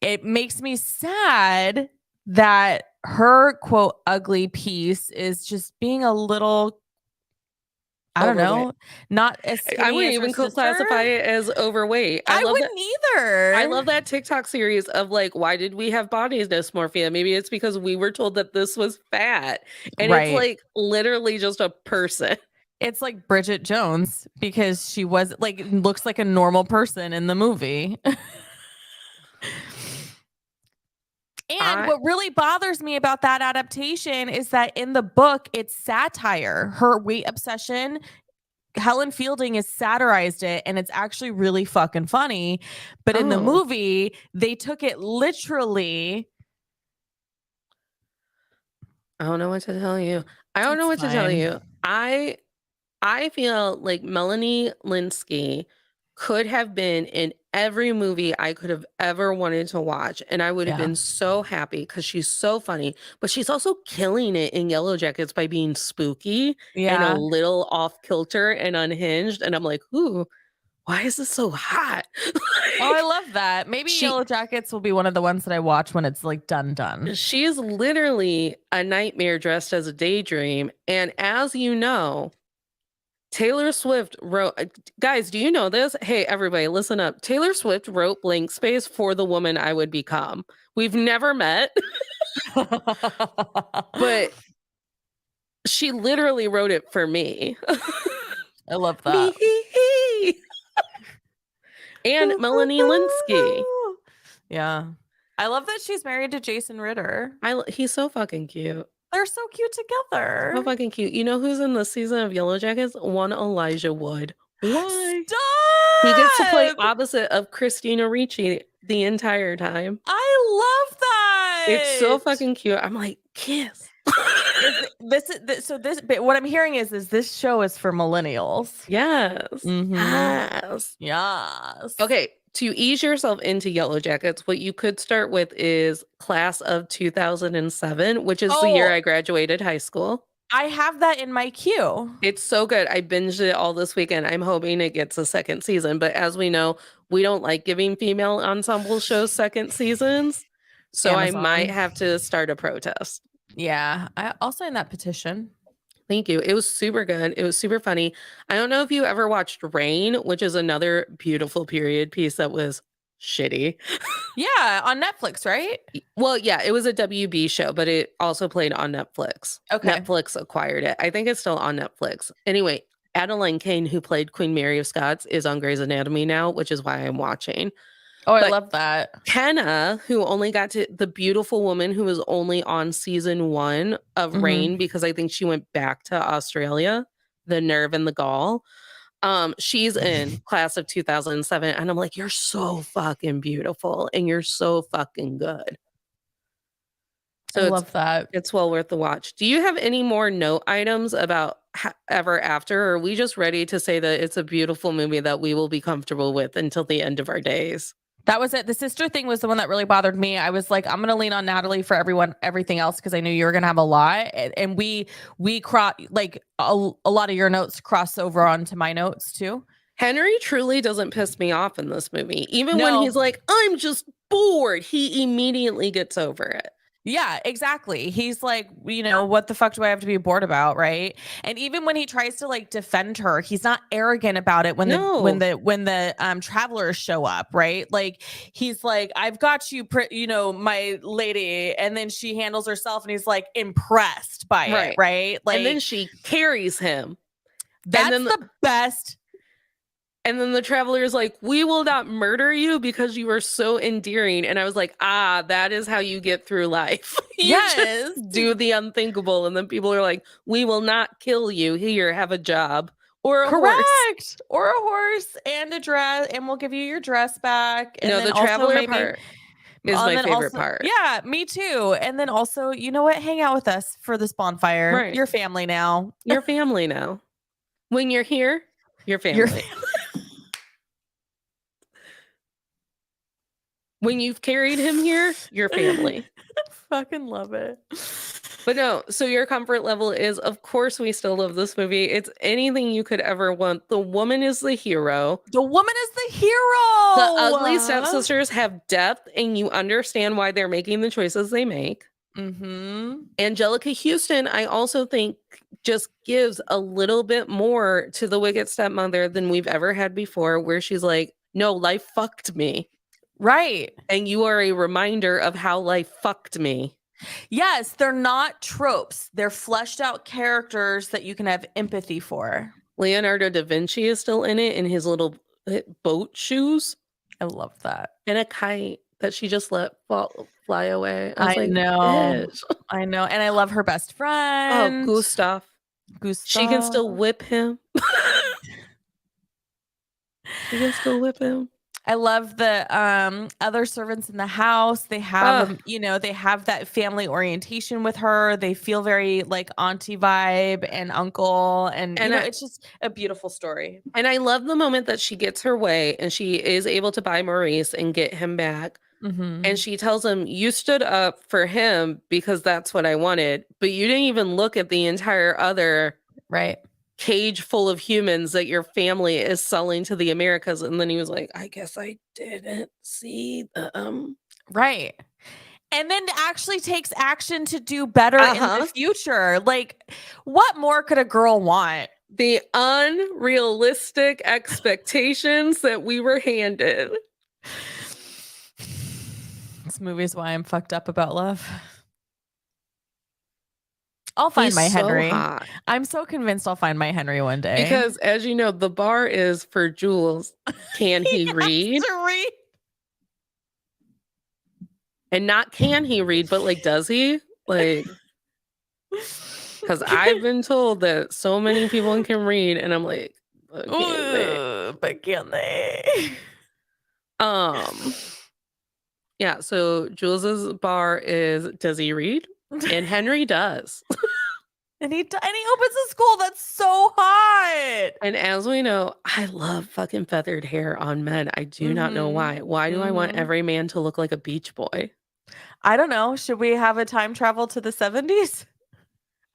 it makes me sad that her quote ugly piece is just being a little, I don't know, not as skinny. I wouldn't as even her classify sister. it as overweight. I wouldn't either. I love that TikTok series of like, why did we have body dysmorphia? Maybe it's because we were told that this was fat. And it's like literally just a person. It's like Bridget Jones because she was like, looks like a normal person in the movie. And what really bothers me about that adaptation is that in the book, it's satire. Her weight obsession, Helen Fielding has satirized it, and it's actually really fucking funny. But in the movie, they took it literally. I don't know what to tell you. To tell you. I feel like Melanie Lynskey could have been in every movie I could have ever wanted to watch. And I would have been so happy because she's so funny. But she's also killing it in Yellow Jackets by being spooky and a little off kilter and unhinged. And I'm like, ooh, why is this so hot? I love that. Maybe Yellow Jackets will be one of the ones that I watch when it's like done. She is literally a nightmare dressed as a daydream. And as you know, Taylor Swift wrote, guys, do you know this? Hey, everybody, listen up. Taylor Swift wrote Blank Space for the woman I would become. We've never met, but she literally wrote it for me. I love that. And Melanie Lynskey. Yeah. I love that she's married to Jason Ritter. He's so fucking cute. They're so cute together. So fucking cute. You know who's in the season of Yellow Jackets? One Elijah Wood. Why? Stop! He gets to play opposite of Christina Ricci the entire time. I love that. It's so fucking cute. I'm like, kiss. But what I'm hearing is this show is for millennials. Yes. Mm-hmm. Yes. Okay. To ease yourself into Yellow Jackets, what you could start with is Class of 2007, which is the year I graduated high school. I have that in my queue. It's so good. I binged it all this weekend. I'm hoping it gets a second season. But as we know, we don't like giving female ensemble shows second seasons. So Amazon. I might have to start a protest. Yeah. I'll sign that petition. Thank you. It was super good. It was super funny. I don't know if you ever watched Rain, which is another beautiful period piece that was shitty. Yeah, on Netflix, right? Well, yeah, it was a WB show, but it also played on Netflix. Okay. Netflix acquired it. I think it's still on Netflix. Anyway, Adeline Kane, who played Queen Mary of Scots, is on Grey's Anatomy now, which is why I'm watching. Oh, I love that. Kenna, who only got to the beautiful woman who was only on season 1 of Rain, because I think she went back to Australia, the nerve and the gall. She's in Class of 2007. And I'm like, you're so fucking beautiful and you're so fucking good. So I love that. It's well worth the watch. Do you have any more note items about Ever After? Or are we just ready to say that it's a beautiful movie that we will be comfortable with until the end of our days? That was it. The sister thing was the one that really bothered me. I was like, I'm going to lean on Natalie for everything else because I knew you were going to have a lot. And we like a lot of your notes cross over onto my notes too. Henry truly doesn't piss me off in this movie. Even when he's like, I'm just bored, he immediately gets over it. Yeah, exactly. He's like, what the fuck do I have to be bored about, right? And even when he tries to like defend her, he's not arrogant about it when the travelers show up, right? Like he's like, I've got you, my lady, and then she handles herself, and he's like impressed by it, right? Like, and then she carries him. That's the best. And then the traveler is like, we will not murder you because you are so endearing. And I was like, that is how you get through life. You Yes. just do the unthinkable. And then people are like, we will not kill you. Here, have a job. Or a horse. Correct. Or a horse and a dress, and we'll give you your dress back. And No, then the also traveler maybe part is and my then favorite also, part. yeah, me too. And then also, you know what? Hang out with us for this bonfire. Right. Your family now. Your family now. When you're here, your family. Your family. When you've carried him here, your family. Fucking love it. But no, so your comfort level is, of course, we still love this movie. It's anything you could ever want. The woman is the hero. The woman is the hero. The ugly stepsisters have depth, and you understand why they're making the choices they make. Mm-hmm. Angelica Houston, I also think, just gives a little bit more to the wicked stepmother than we've ever had before, where she's like, no, life fucked me. Right. And you are a reminder of how life fucked me. Yes, they're not tropes. They're fleshed out characters that you can have empathy for. Leonardo da Vinci is still in it in his little boat shoes. I love that. And a kite that she just let fly away. I was like, know. bitch. I know. And I love her best friend. Oh, Gustav. She can still whip him. She can still whip him. I love the other servants in the house. They have, they have that family orientation with her. They feel very like auntie vibe and uncle. And it's just a beautiful story. And I love the moment that she gets her way and she is able to buy Maurice and get him back. Mm-hmm. And she tells him, you stood up for him because that's what I wanted. But you didn't even look at the entire other cage full of humans that your family is selling to the Americas. And then he was like, I guess I didn't see them. Right. And then actually takes action to do better in the future. Like, what more could a girl want? The unrealistic expectations that we were handed. This movie is why I'm fucked up about love. I'll find my Henry. Hot. I'm so convinced I'll find my Henry one day. Because as you know, the bar is for Jules. Can he read? To read? And not can he read, but like, does he? Like, because I've been told that so many people can read, and I'm like, but can they? Yeah, so Jules's bar is, does he read? And Henry does. And he opens a school. That's so hot. And as we know, I love fucking feathered hair on men. I do not know why. Why do I want every man to look like a beach boy? I don't know. Should we have a time travel to the 70s?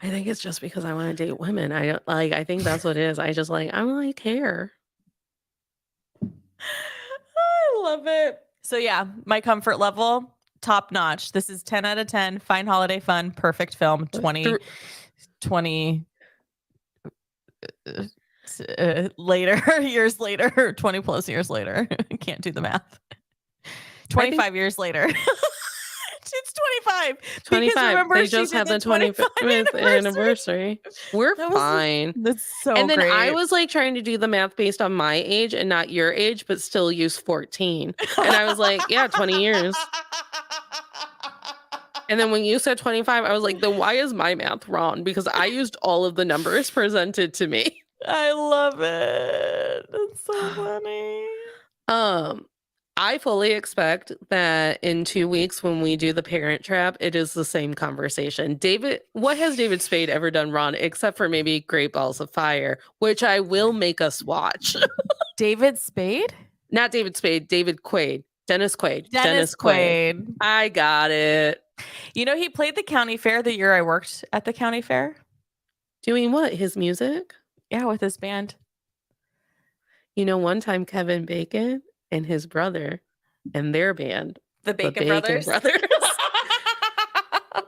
I think it's just because I want to date women. I think that's what it is. I like hair. I love it. So yeah, my comfort level, top notch. This is 10 out of 10. Fine holiday fun, perfect film. 20 years later, 20 plus years later. I can't do the math. 25 years later. It's 25. 25. Remember, they just had the 25th anniversary. We're fine. That's so And then great. I was like trying to do the math based on my age and not your age, but still use 14. And I was like, yeah, 20 years. And then when you said 25, I was like, then why is my math wrong? Because I used all of the numbers presented to me. I love it. That's so funny. I fully expect that in 2 weeks when we do the Parent Trap, it is the same conversation. What has David Spade ever done wrong except for maybe Great Balls of Fire, which I will make us watch. David Spade? Not David Spade, David Quaid. Dennis Quaid. Dennis Quaid. I got it. You know, he played the county fair the year I worked at the county fair. Doing what? His music? Yeah, with his band. You know, one time Kevin Bacon and his brother and their band, the Bacon Brothers,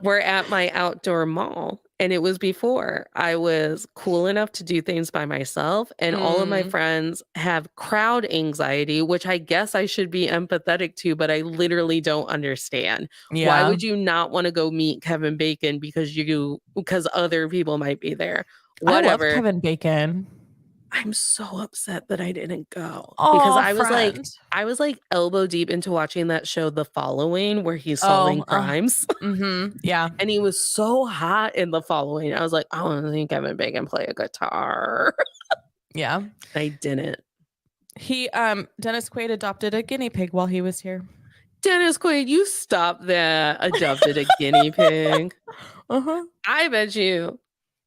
were at my outdoor mall. And it was before I was cool enough to do things by myself. And all of my friends have crowd anxiety, which I guess I should be empathetic to, but I literally don't understand. Yeah. Why would you not want to go meet Kevin Bacon because other people might be there? Whatever. I love Kevin Bacon. I'm so upset that I didn't go because Oh, I was friend. like elbow deep into watching that show The Following where he's solving crimes. Yeah. And he was so hot in The Following. I was like, I want to see Kevin Bacon play a guitar. Yeah. I didn't. He Dennis Quaid adopted a guinea pig while he was here. Dennis Quaid, you stop that. Adopted a guinea pig. I bet you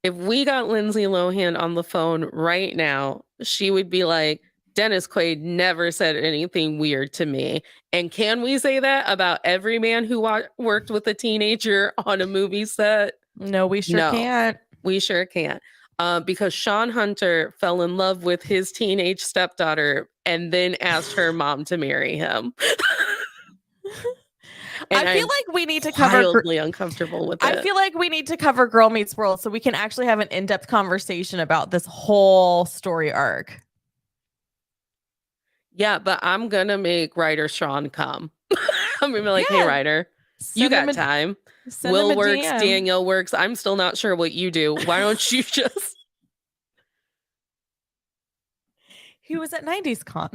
if we got Lindsay Lohan on the phone right now, she would be like, Dennis Quaid never said anything weird to me. And can we say that about every man who worked with a teenager on a movie set? No, we sure No, can't. we sure can't. Because Sean Hunter fell in love with his teenage stepdaughter and then asked her mom to marry him. And I feel I'm like we need to cover wildly uncomfortable with it. I feel like we need to cover Girl Meets World so we can actually have an in-depth conversation about this whole story arc. Yeah, but I'm gonna make writer Sean come. I'm gonna be like, Yeah. hey, writer, you got time. Will works, DM. Danielle works. I'm still not sure what you do. Why don't you just... He was at 90s Con.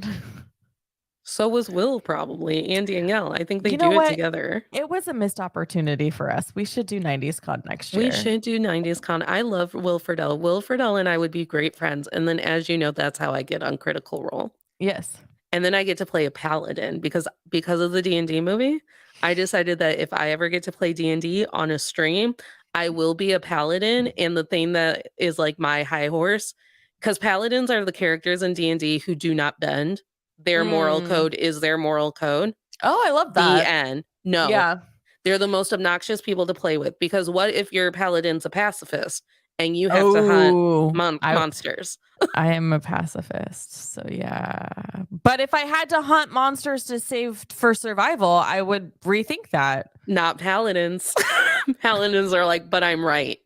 So was Will probably, and Danielle. I think they You know do what? it together. It was a missed opportunity for us. We should do 90s Con next year. We should do 90s Con. I love Will Friedle. Will Friedle and I would be great friends. And then, as you know, that's how I get on Critical Role. Yes. And then I get to play a paladin because of the D&D movie. I decided that if I ever get to play D&D on a stream, I will be a paladin. And the thing that is like my high horse, because paladins are the characters in D&D who do not bend. Their moral code is their moral code. Oh, I love that. The end. No. Yeah. They're the most obnoxious people to play with because what if your paladin's a pacifist and you have to hunt monsters? I am a pacifist, so yeah. But if I had to hunt monsters to save for survival, I would rethink that. Not paladins. Paladins are like, but I'm right.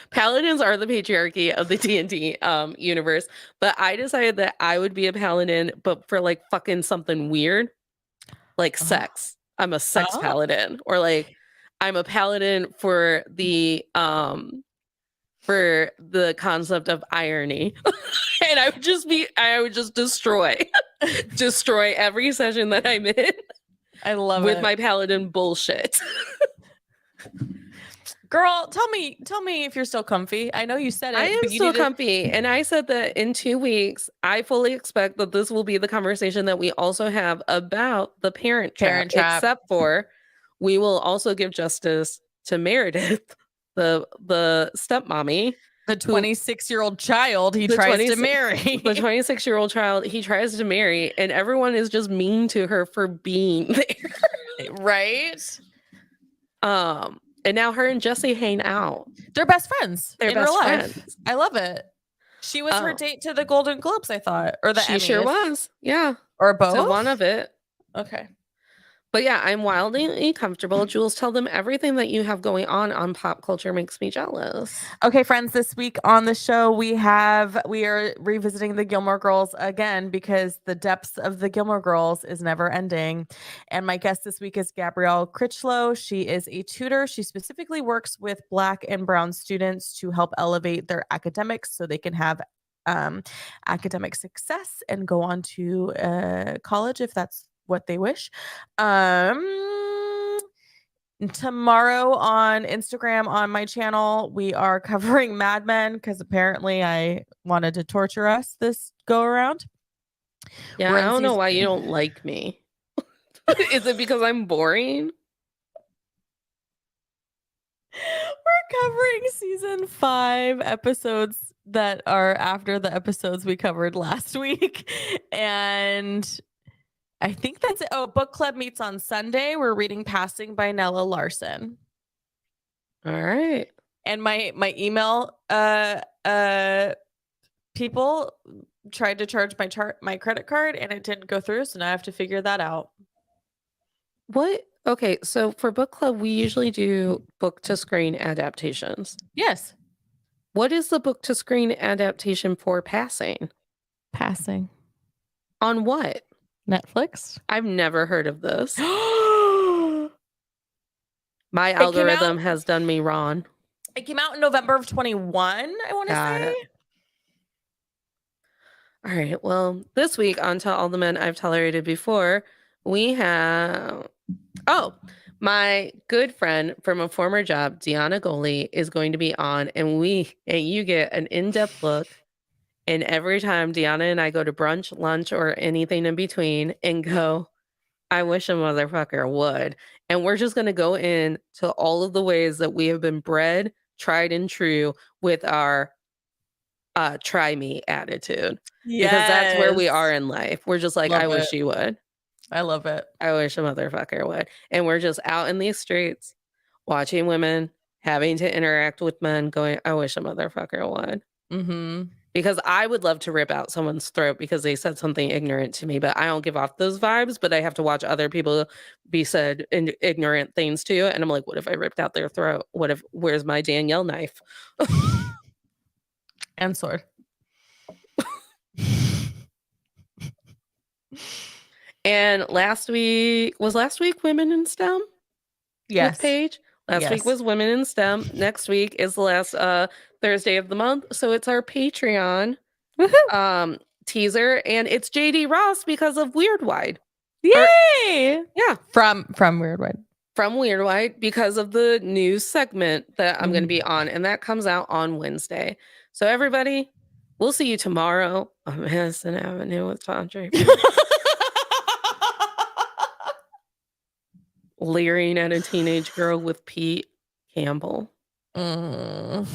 Paladins are the patriarchy of the D&D universe. But I decided that I would be a paladin, but for like fucking something weird, like sex. I'm a sex paladin, or like I'm a paladin for the concept of irony. And I would just destroy every session that I'm in. I love with it. my paladin bullshit. Girl, tell me if you're still comfy. I know you said it. I am still comfy. And I said that in 2 weeks, I fully expect that this will be the conversation that we also have about the Parent Trap. Except for we will also give justice to Meredith, the stepmommy. The 26-year-old child he tries to marry. The 26-year-old child he tries to marry. And everyone is just mean to her for being there. Right? And now her and Jesse hang out. They're best friends. They're best friends. I love it. She was her date to the Golden Globes, I thought. Or the Emmys. She sure was. Yeah. Or both? To one of it. Okay. But yeah, I'm wildly comfortable. Jules, tell them everything that you have going on Pop Culture Makes Me Jealous. Okay, friends, this week on the show, we are revisiting the Gilmore Girls again because the depths of the Gilmore Girls is never ending. And my guest this week is Gabrielle Critchlow. She is a tutor. She specifically works with Black and Brown students to help elevate their academics so they can have academic success and go on to college if that's what they wish. Tomorrow on Instagram on my channel, we are covering Mad Men because apparently I wanted to torture us this go around. Yeah, I don't know why you don't like me. Is it because I'm boring? We're covering season 5 episodes that are after the episodes we covered last week. And I think that's it. Oh, book club meets on Sunday. We're reading Passing by Nella Larson. All right. And my email people tried to charge my credit card and it didn't go through, so now I have to figure that out. What? Okay, so for book club, we usually do book to screen adaptations. Yes. What is the book to screen adaptation for Passing? Passing. On what? Netflix. I've never heard of this. My algorithm has done me wrong. It came out in November of 21, I want to say. All right. Well, this week on To All the Men I've Tolerated Before, we have my good friend from a former job, Deanna Goley, is going to be on, and you get an in-depth look. And every time Deanna and I go to brunch, lunch, or anything in between and go, I wish a motherfucker would. And we're just gonna go in to all of the ways that we have been bred, tried and true with our try me attitude. Because that's where we are in life. We're just like, Love I wish it. she would. I love it. I wish a motherfucker would. And we're just out in these streets watching women having to interact with men going, I wish a motherfucker would. Mm-hmm. Because I would love to rip out someone's throat because they said something ignorant to me, but I don't give off those vibes. But I have to watch other people be said ignorant things to. And I'm like, what if I ripped out their throat? Where's my Danielle knife? And sword. And last week Women in STEM? Yes. With Paige. Last week was Women in STEM. Next week is the last Thursday of the month. So it's our Patreon teaser. And it's JD Ross because of Weird Wide. Yay! Yeah. From Weird Wide. From Weird Wide because of the news segment that I'm going to be on. And that comes out on Wednesday. So everybody, we'll see you tomorrow on Madison Avenue with Tom Draper. Leering at a teenage girl with Pete Campbell. You're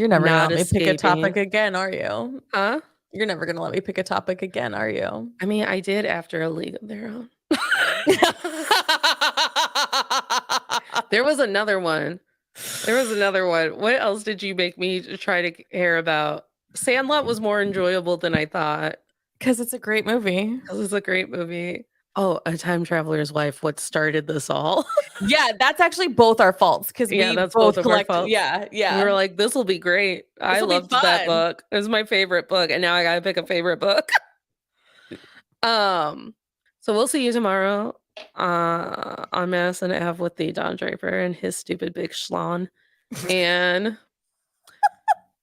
never going to let me pick a topic again, are you? Huh? You're never going to let me pick a topic again, are you? I mean, I did after A League of Their Own. There was another one. What else did you make me try to care about? Sandlot was more enjoyable than I thought. Because it's a great movie. Oh, A Time Traveler's Wife. What started this all? Yeah, that's actually both our faults because we both of our faults. Yeah. We were like, this will be great. I loved that book. It was my favorite book, and now I gotta pick a favorite book. So we'll see you tomorrow on Madison Ave with the Don Draper and his stupid big schlong. And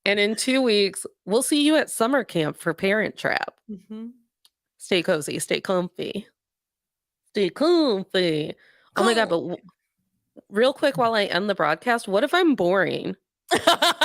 in 2 weeks, we'll see you at summer camp for Parent Trap. Mm-hmm. Stay cozy, stay comfy. Stay comfy. Oh my God, but real quick while I end the broadcast, what if I'm boring?